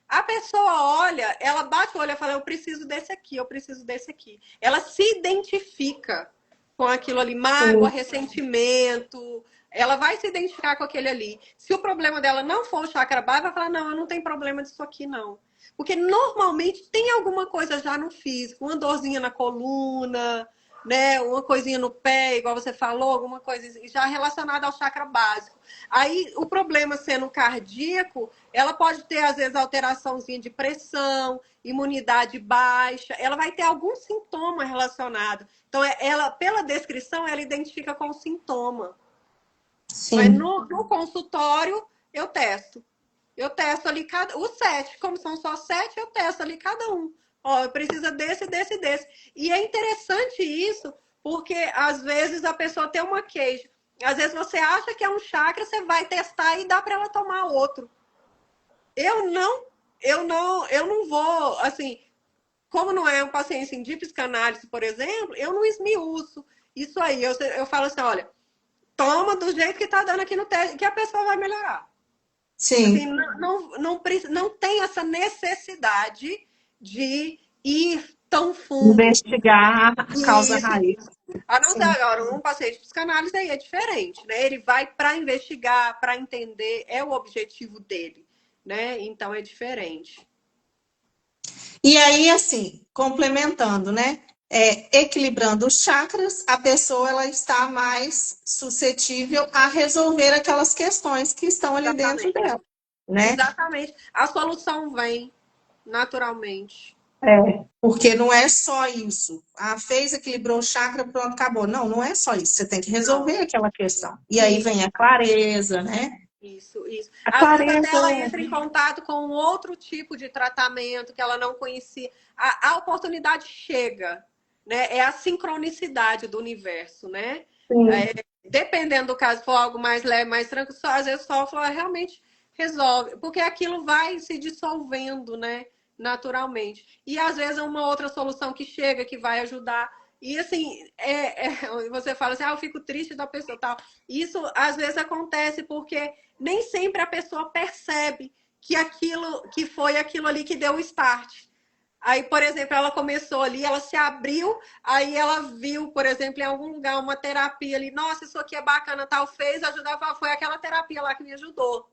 A pessoa olha, ela bate o olho e fala: eu preciso desse aqui, eu preciso desse aqui. Ela se identifica com aquilo ali, mágoa, sim, ressentimento. Ela vai se identificar com aquele ali. Se o problema dela não for o chakra base, vai falar: não, eu não tenho problema disso aqui, não. Porque normalmente tem alguma coisa já no físico, uma dorzinha na coluna, né? Uma coisinha no pé, igual você falou, alguma coisa já relacionada ao chakra básico. Aí o problema sendo cardíaco, ela pode ter, às vezes, alteraçãozinha de pressão, imunidade baixa, ela vai ter algum sintoma relacionado. Então, ela, pela descrição, ela identifica com o sintoma. Mas sim. no consultório, eu testo. eu testo ali os 7. Como são só 7, eu testo ali cada um. Ó, precisa desse, desse, desse. E é interessante isso, porque às vezes a pessoa tem uma queixa. Às vezes você acha que é um chakra, você vai testar e dá para ela tomar outro. Eu não, eu não vou, assim, como não é um paciente assim, de psicanálise, por exemplo, eu não esmiuço isso aí. Eu falo assim, olha, toma do jeito que tá dando aqui no teste, que a pessoa vai melhorar. Assim, Sim, não tem essa necessidade de ir tão fundo. investigar a causa Isso. raiz. A não ser Sim. agora, um paciente de psicanálise aí é diferente, né? Ele vai para investigar, para entender, é o objetivo dele, né? Então é diferente. E aí, assim, complementando, né? Equilibrando os chakras, a pessoa ela está mais suscetível a resolver aquelas questões que estão ali dentro Exatamente. dela, né? Exatamente. A solução vem naturalmente. Porque não é só isso. Ah, fez, equilibrou o chakra, pronto, acabou. Não, não é só isso. Você tem que Não. resolver aquela questão. E aí Isso, vem a clareza, né? isso. A Às vezes até clareza ela entra em contato com outro tipo de tratamento que ela não conhecia. A oportunidade chega, né? É a sincronicidade do universo, né? sim, É, dependendo do caso, se for algo mais leve, mais tranquilo, às vezes só realmente resolve, porque aquilo vai se dissolvendo, né? Naturalmente. E às vezes é uma outra solução que chega, que vai ajudar. E assim, você fala assim, ah, eu fico triste da pessoa tal. Isso às vezes acontece porque nem sempre a pessoa percebe que foi aquilo ali que deu o start. Aí, por exemplo, ela começou ali, ela se abriu, aí ela viu, por exemplo, em algum lugar uma terapia ali, nossa, isso aqui é bacana, tal, fez, ajudava, foi aquela terapia lá que me ajudou.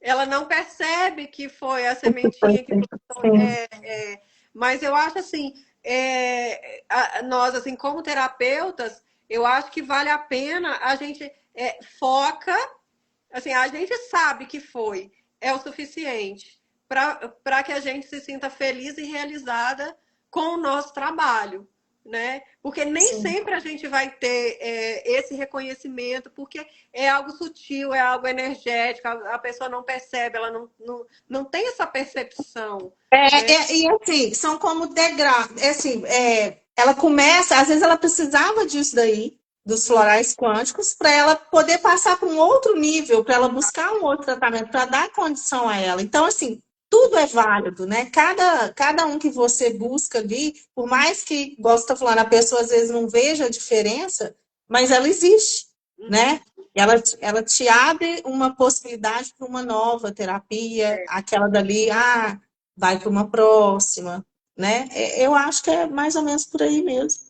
Ela não percebe que foi a sementinha que plantou. sim. Mas eu acho assim, nós, assim, como terapeutas, eu acho que vale a pena a gente foca. Assim, a gente sabe que foi, é o suficiente para que a gente se sinta feliz e realizada com o nosso trabalho, né? Porque nem Sim. sempre a gente vai ter esse reconhecimento, porque é algo sutil, é algo energético, a pessoa não percebe, ela não tem essa percepção, né? E assim, são como degraus. Assim, ela começa, às vezes ela precisava disso daí, dos florais quânticos, para ela poder passar para um outro nível, para ela buscar um outro tratamento, para dar condição a ela. Então, assim, tudo é válido, né? Cada um que você busca ali, por mais que, igual você está falando, a pessoa às vezes não veja a diferença, mas ela existe, né? Ela te abre uma possibilidade para uma nova terapia, aquela dali, vai para uma próxima, né? Eu acho que é mais ou menos por aí mesmo.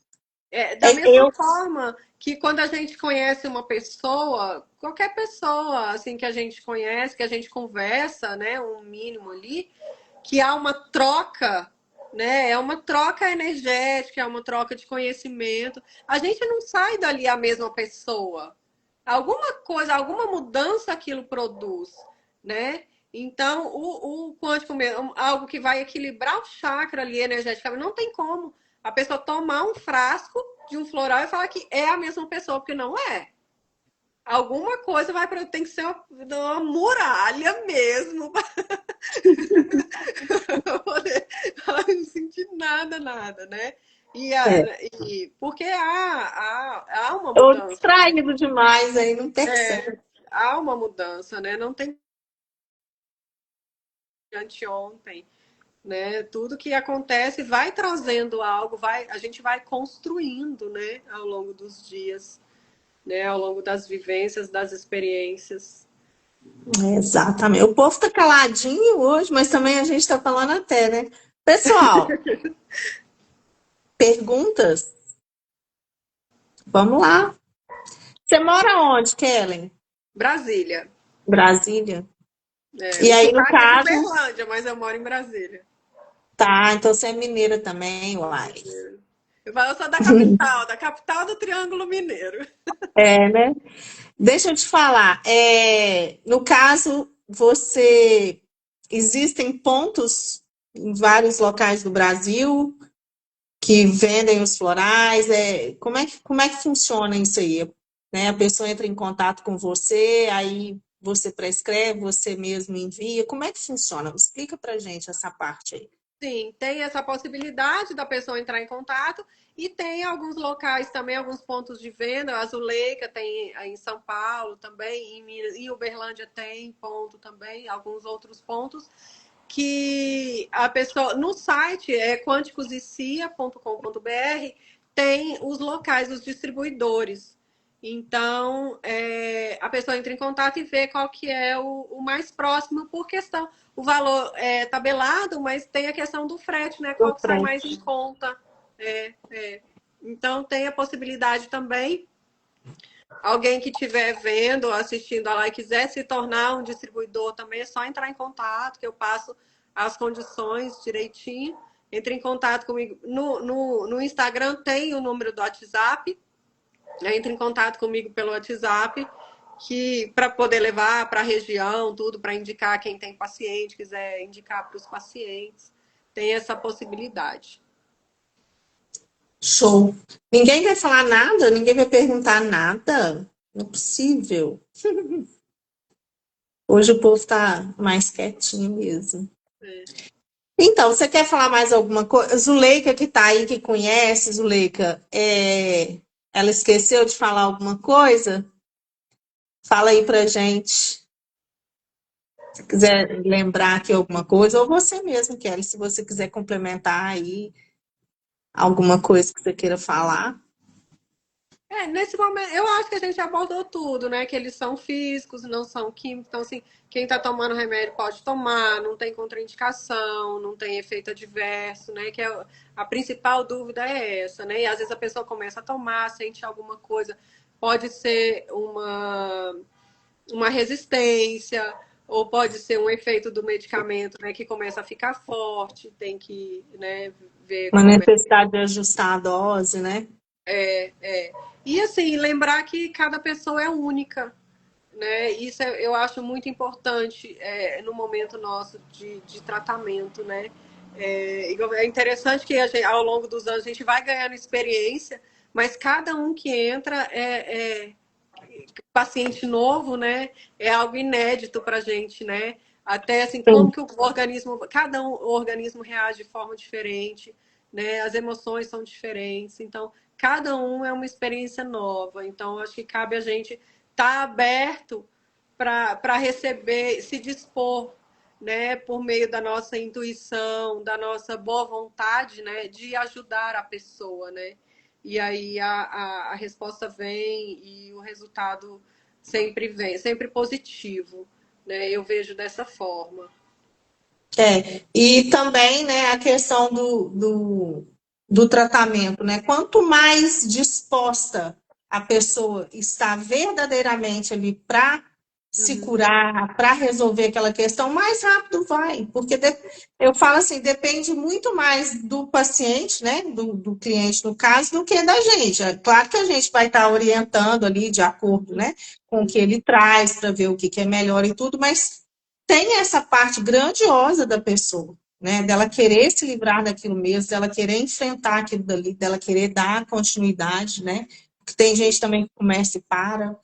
Da mesma Eu, forma que quando a gente conhece uma pessoa, qualquer pessoa assim que a gente conhece, que a gente conversa, né, um mínimo ali, que há uma troca, né? É uma troca energética, é uma troca de conhecimento. A gente não sai dali a mesma pessoa. Alguma coisa, alguma mudança aquilo produz, né? Então, o quântico mesmo, algo que vai equilibrar o chakra ali energeticamente, não tem como a pessoa tomar um frasco de um floral e falar que é a mesma pessoa, porque não é. Alguma coisa vai para tem que ser uma muralha mesmo para poder não sentir nada, né? é, Porque há uma eu mudança, distraído demais aí, não percebe. há uma mudança, né? Não tem de anteontem, né? Tudo que acontece vai trazendo algo, a gente vai construindo, né? Ao longo dos dias, né? Ao longo das vivências, das experiências. Exatamente. O povo tá caladinho hoje, mas também a gente está falando até, né? Pessoal, perguntas? Vamos lá. Você mora onde, Kellen? Brasília. Brasília? É, E o aí, no sotaque é de caso, Uberlândia, mas eu moro em Brasília. tá, então você é mineira também, uai. Eu sou da capital do Triângulo Mineiro. É, né? Deixa eu te falar, no caso, existem pontos em vários locais do Brasil que vendem os florais, como é que funciona isso aí? Né? A pessoa entra em contato com você, aí você prescreve, você mesmo envia? Como é que funciona? Explica pra gente essa parte aí. Sim, tem essa possibilidade da pessoa entrar em contato e tem alguns locais também, alguns pontos de venda. A Zuleika tem em São Paulo também, em Uberlândia tem ponto também, alguns outros pontos que a pessoa no site é quânticosecia.com.br tem os locais, os distribuidores. Então, a pessoa entra em contato e vê qual que é o mais próximo por questão. O valor é tabelado, mas tem a questão do frete, né? Do Qual que sai mais em frete. conta. Então, tem a possibilidade também, alguém que estiver vendo, assistindo a live, quiser se tornar um distribuidor também, é só entrar em contato, que eu passo as condições direitinho. Entre em contato comigo. No Instagram tem o número do WhatsApp, entre em contato comigo pelo WhatsApp, que para poder levar para a região, tudo, para indicar quem tem paciente, quiser indicar para os pacientes, tem essa possibilidade. Show. Ninguém vai falar nada? Ninguém vai perguntar nada? Não é possível. Hoje o povo tá mais quietinho mesmo. Então, você quer falar mais alguma coisa? Zuleika que tá aí, que conhece, Zuleika, ela esqueceu de falar alguma coisa? Fala aí pra gente. Se quiser lembrar aqui alguma coisa, ou você mesmo, Kelly, se você quiser complementar aí alguma coisa que você queira falar. Nesse momento, eu acho que a gente abordou tudo, né? Que eles são físicos, não são químicos. Então, assim, quem tá tomando remédio pode tomar, não tem contraindicação, não tem efeito adverso, né? Que a principal dúvida é essa, né? E às vezes a pessoa começa a tomar, sente alguma coisa, pode ser uma resistência, ou pode ser um efeito do medicamento, né? Que começa a ficar forte, tem que, né, ver Uma como é. necessidade de ajustar a dose, né? E assim, lembrar que cada pessoa é única, né? Isso eu acho muito importante no momento nosso de tratamento, né? É interessante que ao longo dos anos a gente vai ganhando experiência, mas cada um que entra paciente novo, né? É algo inédito para a gente, né? Até assim, como que o organismo, o organismo reage de forma diferente, né? As emoções são diferentes, então cada um é uma experiência nova. Então, acho que cabe a gente estar aberto para receber, se dispor, né, por meio da nossa intuição, da nossa boa vontade, né, de ajudar a pessoa, né? E aí a resposta vem e o resultado sempre vem, sempre positivo, né? Eu vejo dessa forma. E também, né, a questão do tratamento, né? Quanto mais disposta a pessoa está verdadeiramente ali para se curar, para resolver aquela questão, mais rápido vai. Porque eu falo assim, depende muito mais do paciente, né, do cliente no caso, do que da gente. É claro que a gente vai estar orientando ali de acordo, né, com o que ele traz para ver o que é melhor e tudo, mas tem essa parte grandiosa da pessoa, né? Dela querer se livrar daquilo mesmo, dela querer enfrentar aquilo dali, dela querer dar continuidade, né? Porque tem gente também que começa e para,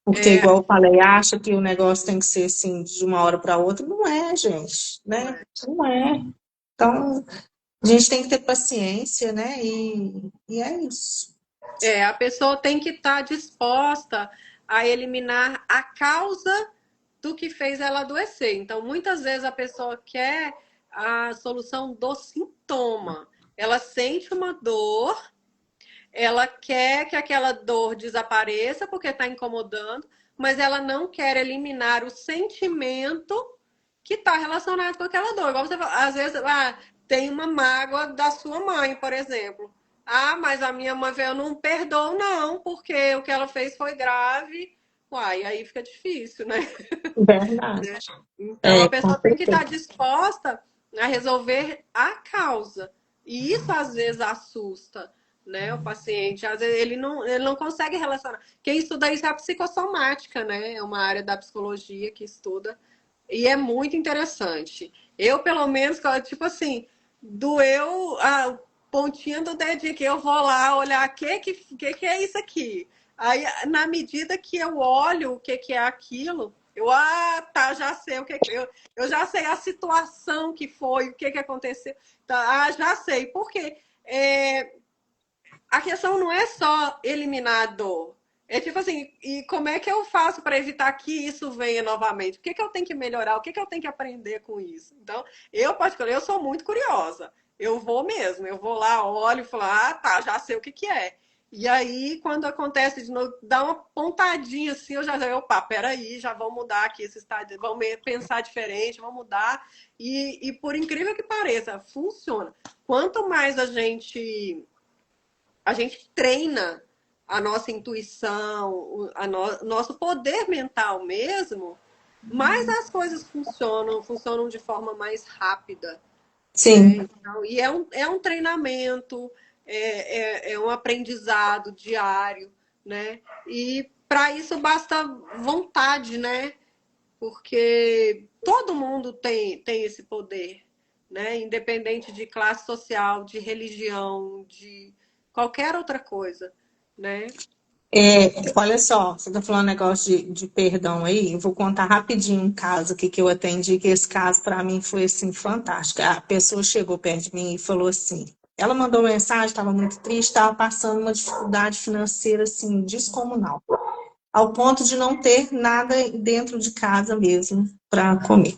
porque, igual eu falei, acha que o negócio tem que ser assim, de uma hora para outra. Não é, gente, né? Não é. Então, a gente tem que ter paciência, né? E é isso. A pessoa tem que estar disposta a eliminar a causa do que fez ela adoecer. Então, muitas vezes a pessoa quer a solução do sintoma. Ela sente uma dor, ela quer que aquela dor desapareça porque está incomodando, mas ela não quer eliminar o sentimento que está relacionado com aquela dor. Igual você fala, às vezes, tem uma mágoa da sua mãe, por exemplo. Mas a minha mãe eu não perdoo, não, porque o que ela fez foi grave. Uai, aí fica difícil, né? Verdade. Então a Com pessoa tem que estar certeza. disposta a resolver a causa. E isso às vezes assusta, né, o paciente. Às vezes ele não consegue relacionar. Quem estuda isso é a psicossomática, né? É uma área da psicologia que estuda. E é muito interessante. Eu, pelo menos, tipo assim, doeu a pontinha do dedinho que eu vou lá olhar o que é isso aqui. Aí, na medida que eu olho o que é aquilo, Tá, já sei o que eu já sei a situação que foi, o que aconteceu. Tá, já sei. Por quê? A questão não é só eliminar a dor. É tipo assim, e como é que eu faço para evitar que isso venha novamente? O que eu tenho que melhorar? O que eu tenho que aprender com isso? Então, particularmente, eu sou muito curiosa. Eu vou mesmo, eu vou lá, olho e falo, tá, já sei o que é. E aí, quando acontece de novo, dá uma pontadinha assim, eu já sei, opa, peraí, já vamos mudar aqui esse estádio, vamos pensar diferente, vamos mudar. E por incrível que pareça, funciona. Quanto mais a gente treina a nossa intuição, nosso poder mental mesmo, mais as coisas funcionam de forma mais rápida. Sim. Né? Então, e é um treinamento, é um aprendizado diário, né? E para isso basta vontade, né? Porque todo mundo tem esse poder, né? Independente de classe social, de religião, de qualquer outra coisa, né? Olha só, você está falando um negócio de perdão aí, eu vou contar rapidinho um caso aqui que eu atendi, que esse caso para mim foi assim fantástico. A pessoa chegou perto de mim e falou assim, ela mandou mensagem, estava muito triste, estava passando uma dificuldade financeira assim descomunal, ao ponto de não ter nada dentro de casa mesmo para comer.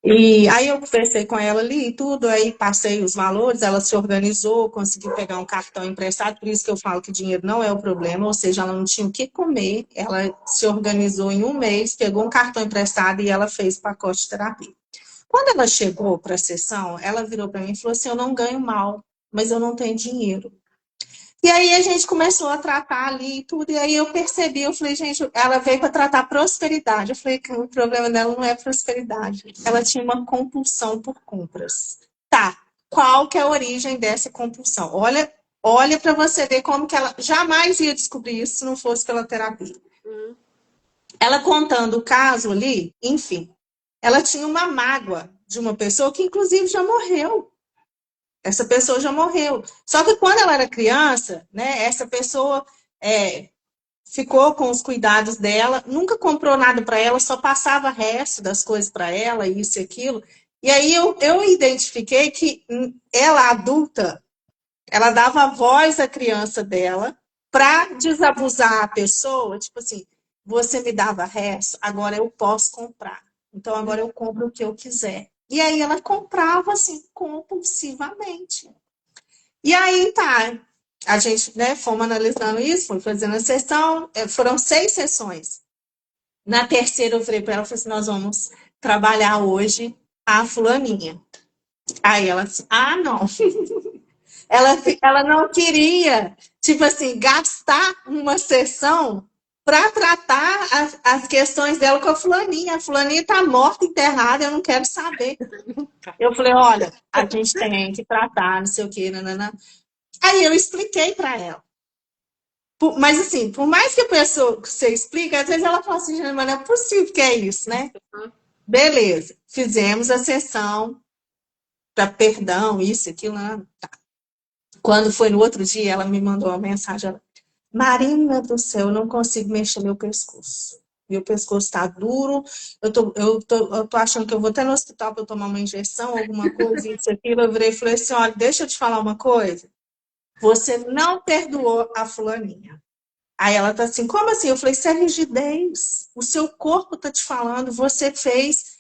E aí eu conversei com ela ali e tudo, aí passei os valores, ela se organizou, conseguiu pegar um cartão emprestado, por isso que eu falo que dinheiro não é o problema, ou seja, ela não tinha o que comer, ela se organizou em um mês, pegou um cartão emprestado e ela fez pacote de terapia. Quando ela chegou para a sessão, ela virou para mim e falou assim, eu não ganho mal, mas eu não tenho dinheiro. E aí a gente começou a tratar ali e tudo, e aí eu percebi, eu falei, gente, ela veio para tratar prosperidade. Eu falei que o problema dela não é prosperidade. Ela tinha uma compulsão por compras. Tá, qual que é a origem dessa compulsão? Olha para você ver como que ela jamais ia descobrir isso se não fosse pela terapia. Ela contando o caso ali, enfim, ela tinha uma mágoa de uma pessoa que inclusive já morreu. Essa pessoa já morreu. Só que quando ela era criança, né, essa pessoa ficou com os cuidados dela, nunca comprou nada para ela, só passava resto das coisas para ela, isso e aquilo. E aí eu identifiquei que ela, adulta, ela dava voz à criança dela para desabusar a pessoa, tipo assim, você me dava resto, agora eu posso comprar. Então agora eu compro o que eu quiser. E aí ela comprava assim compulsivamente. E aí tá, a gente, né, fomos analisando isso, fomos fazendo a sessão, foram 6 sessões. Na terceira eu falei para ela, falei assim, nós vamos trabalhar hoje a fulaninha. Aí ela disse, não. Ela não queria, tipo assim, gastar uma sessão para tratar as questões dela com a fulaninha. A fulaninha está morta, enterrada, eu não quero saber. Eu falei, olha, a gente tem que tratar, não sei o quê, nanana. Aí eu expliquei para ela. Mas assim, por mais que a pessoa que você explica, às vezes ela fala assim, mas não é possível que é isso, né? Beleza, fizemos a sessão para perdão, isso, aquilo, tá. Quando foi no outro dia, ela me mandou uma mensagem, Marina do céu, eu não consigo mexer meu pescoço. Meu pescoço está duro, eu tô achando que eu vou até no hospital para eu tomar uma injeção, alguma coisa, isso, aquilo. Eu virei e falei assim, olha, deixa eu te falar uma coisa. Você não perdoou a fulaninha. Aí ela tá assim, como assim? Eu falei, isso é rigidez. O seu corpo tá te falando, você fez,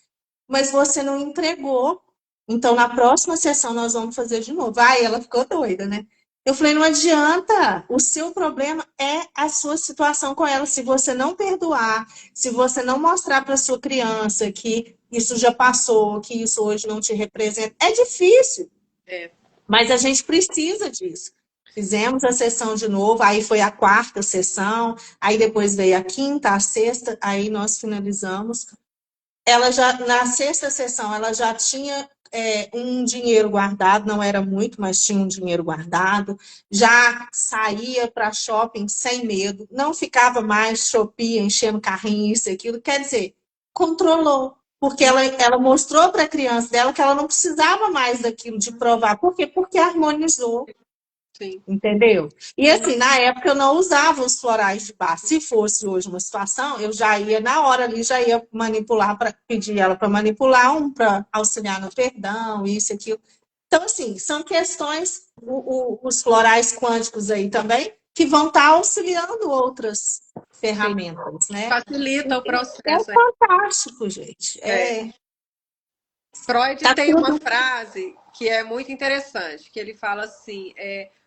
mas você não entregou. Então, na próxima sessão, nós vamos fazer de novo. Aí ela ficou doida, né? Eu falei, não adianta. O seu problema é a sua situação com ela. Se você não perdoar, se você não mostrar para sua criança que isso já passou, que isso hoje não te representa, é difícil. Mas a gente precisa disso. Fizemos a sessão de novo, aí foi a 4ª sessão, aí depois veio a 5ª, a 6ª, aí nós finalizamos. Ela já, na 6ª sessão, ela já tinha um dinheiro guardado, não era muito, mas tinha um dinheiro guardado, já saía para shopping sem medo, não ficava mais shopping, enchendo carrinho, isso e aquilo, quer dizer, controlou. Porque ela mostrou para a criança dela que ela não precisava mais daquilo de provar. Por quê? Porque harmonizou. sim. Entendeu? E assim, na época eu não usava os florais de bar. Se fosse hoje uma situação, eu já ia, na hora ali, já ia manipular, para pedir ela para manipular, para auxiliar no perdão, isso, aquilo. Então, assim, são questões, os florais quânticos aí também, que vão estar auxiliando outras Sim. ferramentas, né? Facilita o É processo. fantástico, gente. Freud Tá tem uma tudo. frase que é muito interessante, que ele fala assim,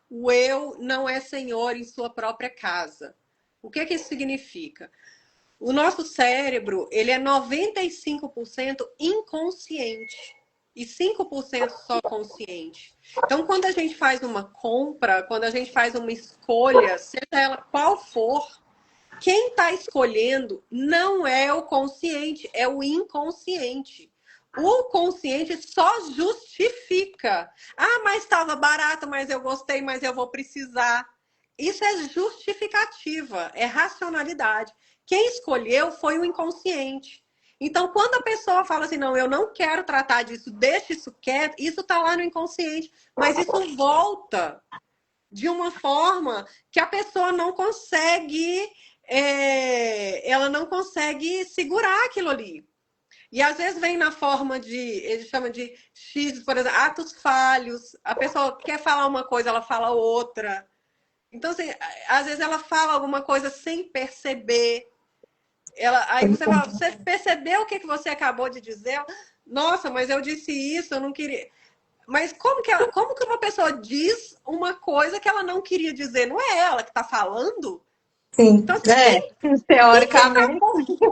o eu não é senhor em sua própria casa. O que que isso significa? O nosso cérebro, ele é 95% inconsciente e 5% só consciente. Então, quando a gente faz uma compra, quando a gente faz uma escolha, seja ela qual for, quem está escolhendo não é o consciente, é o inconsciente. O consciente só justifica. Ah, mas estava barato, mas eu gostei, mas eu vou precisar. Isso é justificativa, é racionalidade. Quem escolheu foi o inconsciente. Então, quando a pessoa fala assim, não, eu não quero tratar disso, deixa isso quieto, isso está lá no inconsciente. Mas isso volta de uma forma que a pessoa não consegue, ela não consegue segurar aquilo ali. E às vezes vem na forma de, ele chama de X, por exemplo, atos falhos. A pessoa quer falar uma coisa, ela fala outra. Então, assim, às vezes ela fala alguma coisa sem perceber. Aí você fala, você percebeu o que você acabou de dizer? Nossa, mas eu disse isso, eu não queria. Mas como que uma pessoa diz uma coisa que ela não queria dizer? Não é ela que está falando? Sim, Então, assim, teoricamente.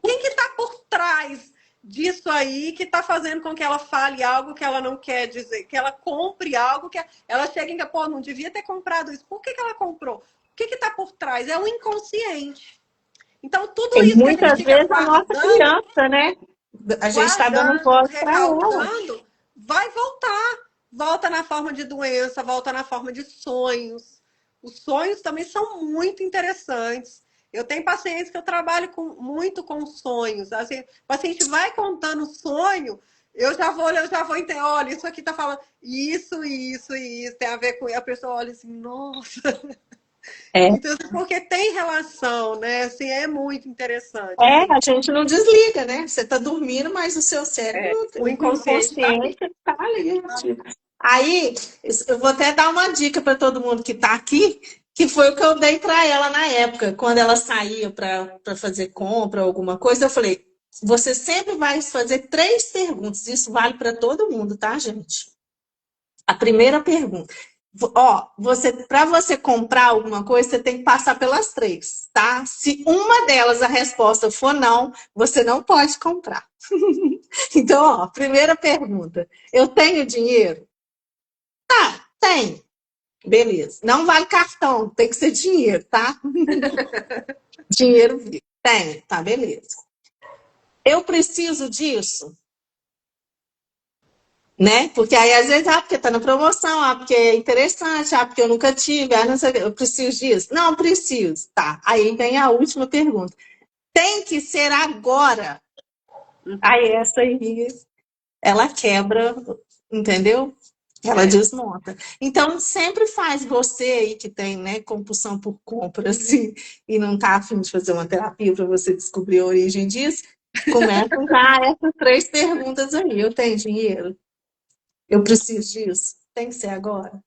quem que tá por trás disso aí que está fazendo com que ela fale algo que ela não quer dizer? Que ela compre algo que ela chega e pô, não devia ter comprado isso. Por que ela comprou? O que está por trás? É o inconsciente. Então, tudo E isso que a gente muitas fica vezes a nossa guardando, criança, né? A gente está dando guardando, voz para ela. recalcando, vai voltar. Volta na forma de doença, volta na forma de sonhos. Os sonhos também são muito interessantes. Eu tenho pacientes que eu trabalho muito com sonhos. Assim, o paciente vai contando o sonho, eu já vou entender, olha, isso aqui tá falando isso, isso e isso, tem a ver com. E a pessoa olha assim, nossa. É, Então, assim, porque tem relação, né? Assim, é muito interessante. Assim. a gente não desliga, né? Você está dormindo, mas o seu cérebro, O o inconsciente está ali. inconsciente, está ali. Tipo. Aí, eu vou até dar uma dica para todo mundo que está aqui, que foi o que eu dei para ela na época, quando ela saía para fazer compra, alguma coisa. Eu falei: você sempre vai fazer 3 perguntas. Isso vale para todo mundo, tá, gente? A primeira pergunta. Ó, para você comprar alguma coisa, você tem que passar pelas 3, tá? Se uma delas a resposta for não, você não pode comprar. Então, ó, primeira pergunta. Eu tenho dinheiro? Tá, tem. Beleza. Não vale cartão, tem que ser dinheiro, tá? Dinheiro vivo. Tem, tá, beleza. Eu preciso disso? Né? Porque aí às vezes, porque tá na promoção, porque é interessante, porque eu nunca tive, não sei, eu preciso disso. Não, preciso. Tá. Aí vem a última pergunta. Tem que ser agora. Aí essa aí, ela quebra, entendeu? Ela desmonta. Então, sempre faz você aí que tem, né, compulsão por compras e não tá a fim de fazer uma terapia para você descobrir a origem disso, começa a usar essas 3 perguntas aí. Eu tenho dinheiro? Eu preciso disso? Tem que ser agora?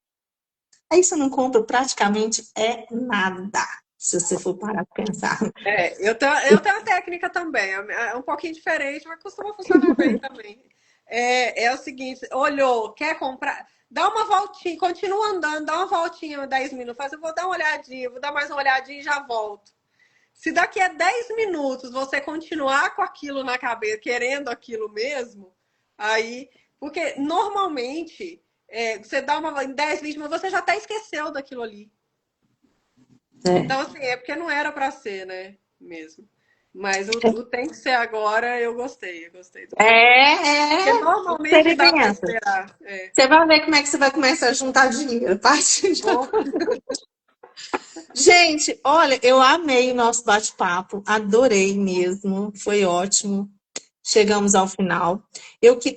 Aí você não compra praticamente nada, se você for parar para pensar. Eu tenho uma técnica também, é um pouquinho diferente, mas costuma funcionar bem também. É o seguinte, olhou, quer comprar, dá uma voltinha, continua andando, dá uma voltinha 10 minutos, faz, eu vou dar uma olhadinha, vou dar mais uma olhadinha e já volto. Se daqui a 10 minutos você continuar com aquilo na cabeça, querendo aquilo mesmo, aí, porque normalmente você dá uma em 10, 20 minutos, você já até esqueceu daquilo ali. É, Então, assim, é porque não era pra ser, né? Mesmo. Mas o tem que ser agora, eu gostei do que. Porque normalmente dá pra experimenta. esperar. Você vai ver como é que você vai começar a juntar dinheiro a partir de Bom, agora. Gente, olha, eu amei o nosso bate-papo, adorei mesmo, foi ótimo. chegamos ao final.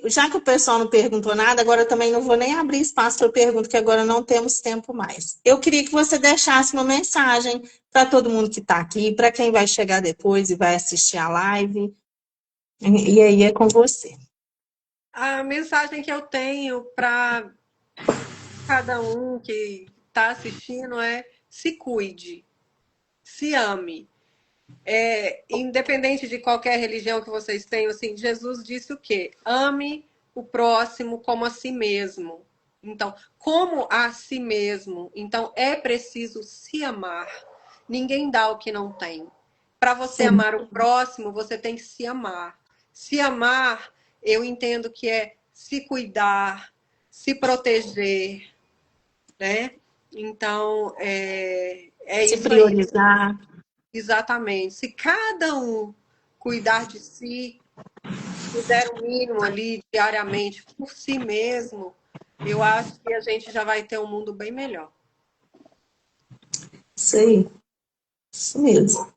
Já que o pessoal não perguntou nada, agora eu também não vou nem abrir espaço para pergunta, que agora não temos tempo mais. Eu queria que você deixasse uma mensagem para todo mundo que está aqui, para quem vai chegar depois e vai assistir a live. E aí é com você. A mensagem que eu tenho para cada um que está assistindo é: se cuide, se ame. Independente de qualquer religião que vocês tenham, assim, Jesus disse o quê? Ame o próximo como a si mesmo. Então, como a si mesmo. Então, é preciso se amar. Ninguém dá o que não tem. Para você amar o próximo, você tem que se amar. Se amar, eu entendo que é se cuidar, se proteger, né? Então, é Se isso aí. priorizar. Exatamente. Se cada um cuidar de si, fizer o mínimo ali diariamente por si mesmo, eu acho que a gente já vai ter um mundo bem melhor. Isso aí. Isso mesmo.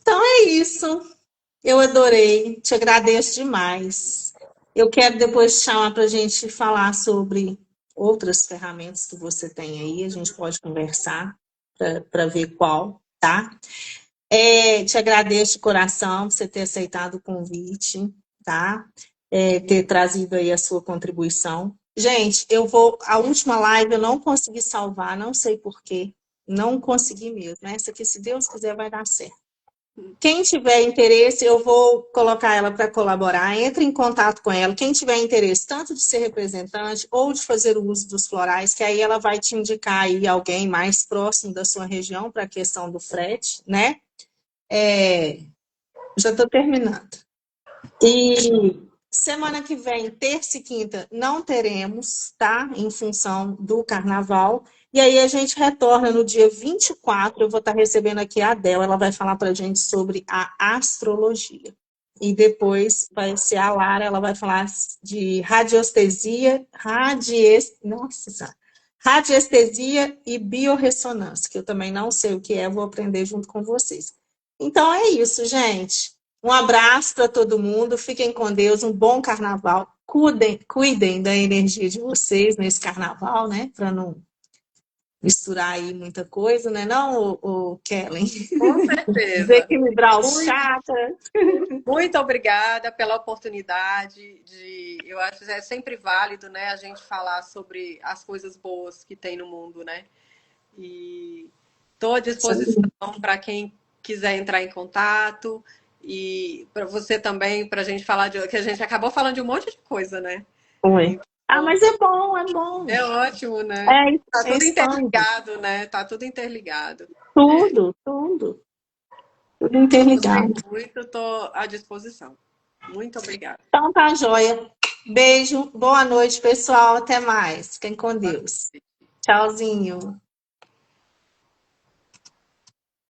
Então é isso. Eu adorei. Te agradeço demais. Eu quero depois te chamar para a gente falar sobre outras ferramentas que você tem aí. A gente pode conversar para ver qual, tá? Te agradeço de coração por você ter aceitado o convite, tá? Ter trazido aí a sua contribuição. Gente, a última live eu não consegui salvar, não sei por quê. Não consegui mesmo. Essa aqui, se Deus quiser, vai dar certo. Quem tiver interesse, eu vou colocar ela para colaborar. Entre em contato com ela. Quem tiver interesse, tanto de ser representante ou de fazer o uso dos florais, que aí ela vai te indicar aí alguém mais próximo da sua região para a questão do frete, né? Já estou terminando. E semana que vem, terça e quinta, não teremos, tá? Em função do carnaval. E aí a gente retorna no dia 24. Eu vou estar recebendo aqui a Adel. Ela vai falar para a gente sobre a astrologia. E depois vai ser a Lara, ela vai falar de radiestesia e biorressonância, que eu também não sei o que é, vou aprender junto com vocês. Então é isso, gente. Um abraço para todo mundo, fiquem com Deus, um bom carnaval. Cuidem da energia de vocês nesse carnaval, né? Para não misturar aí muita coisa, né? Não, o Kellen? Com certeza. Desequilibrar os chakras. Muito obrigada pela oportunidade eu acho que é sempre válido, né, a gente falar sobre as coisas boas que tem no mundo, né? E estou à disposição para quem quiser entrar em contato e para você também, para a gente falar que a gente acabou falando de um monte de coisa, né? Oi. Mas é bom, é bom. É ótimo, né? Tá tudo interligado, né? Tá tudo interligado. Tudo. Tudo interligado. Muito, estou à disposição. Muito obrigada. Então tá, joia. Beijo, boa noite, pessoal. Até mais. Fiquem com Deus. Tchauzinho.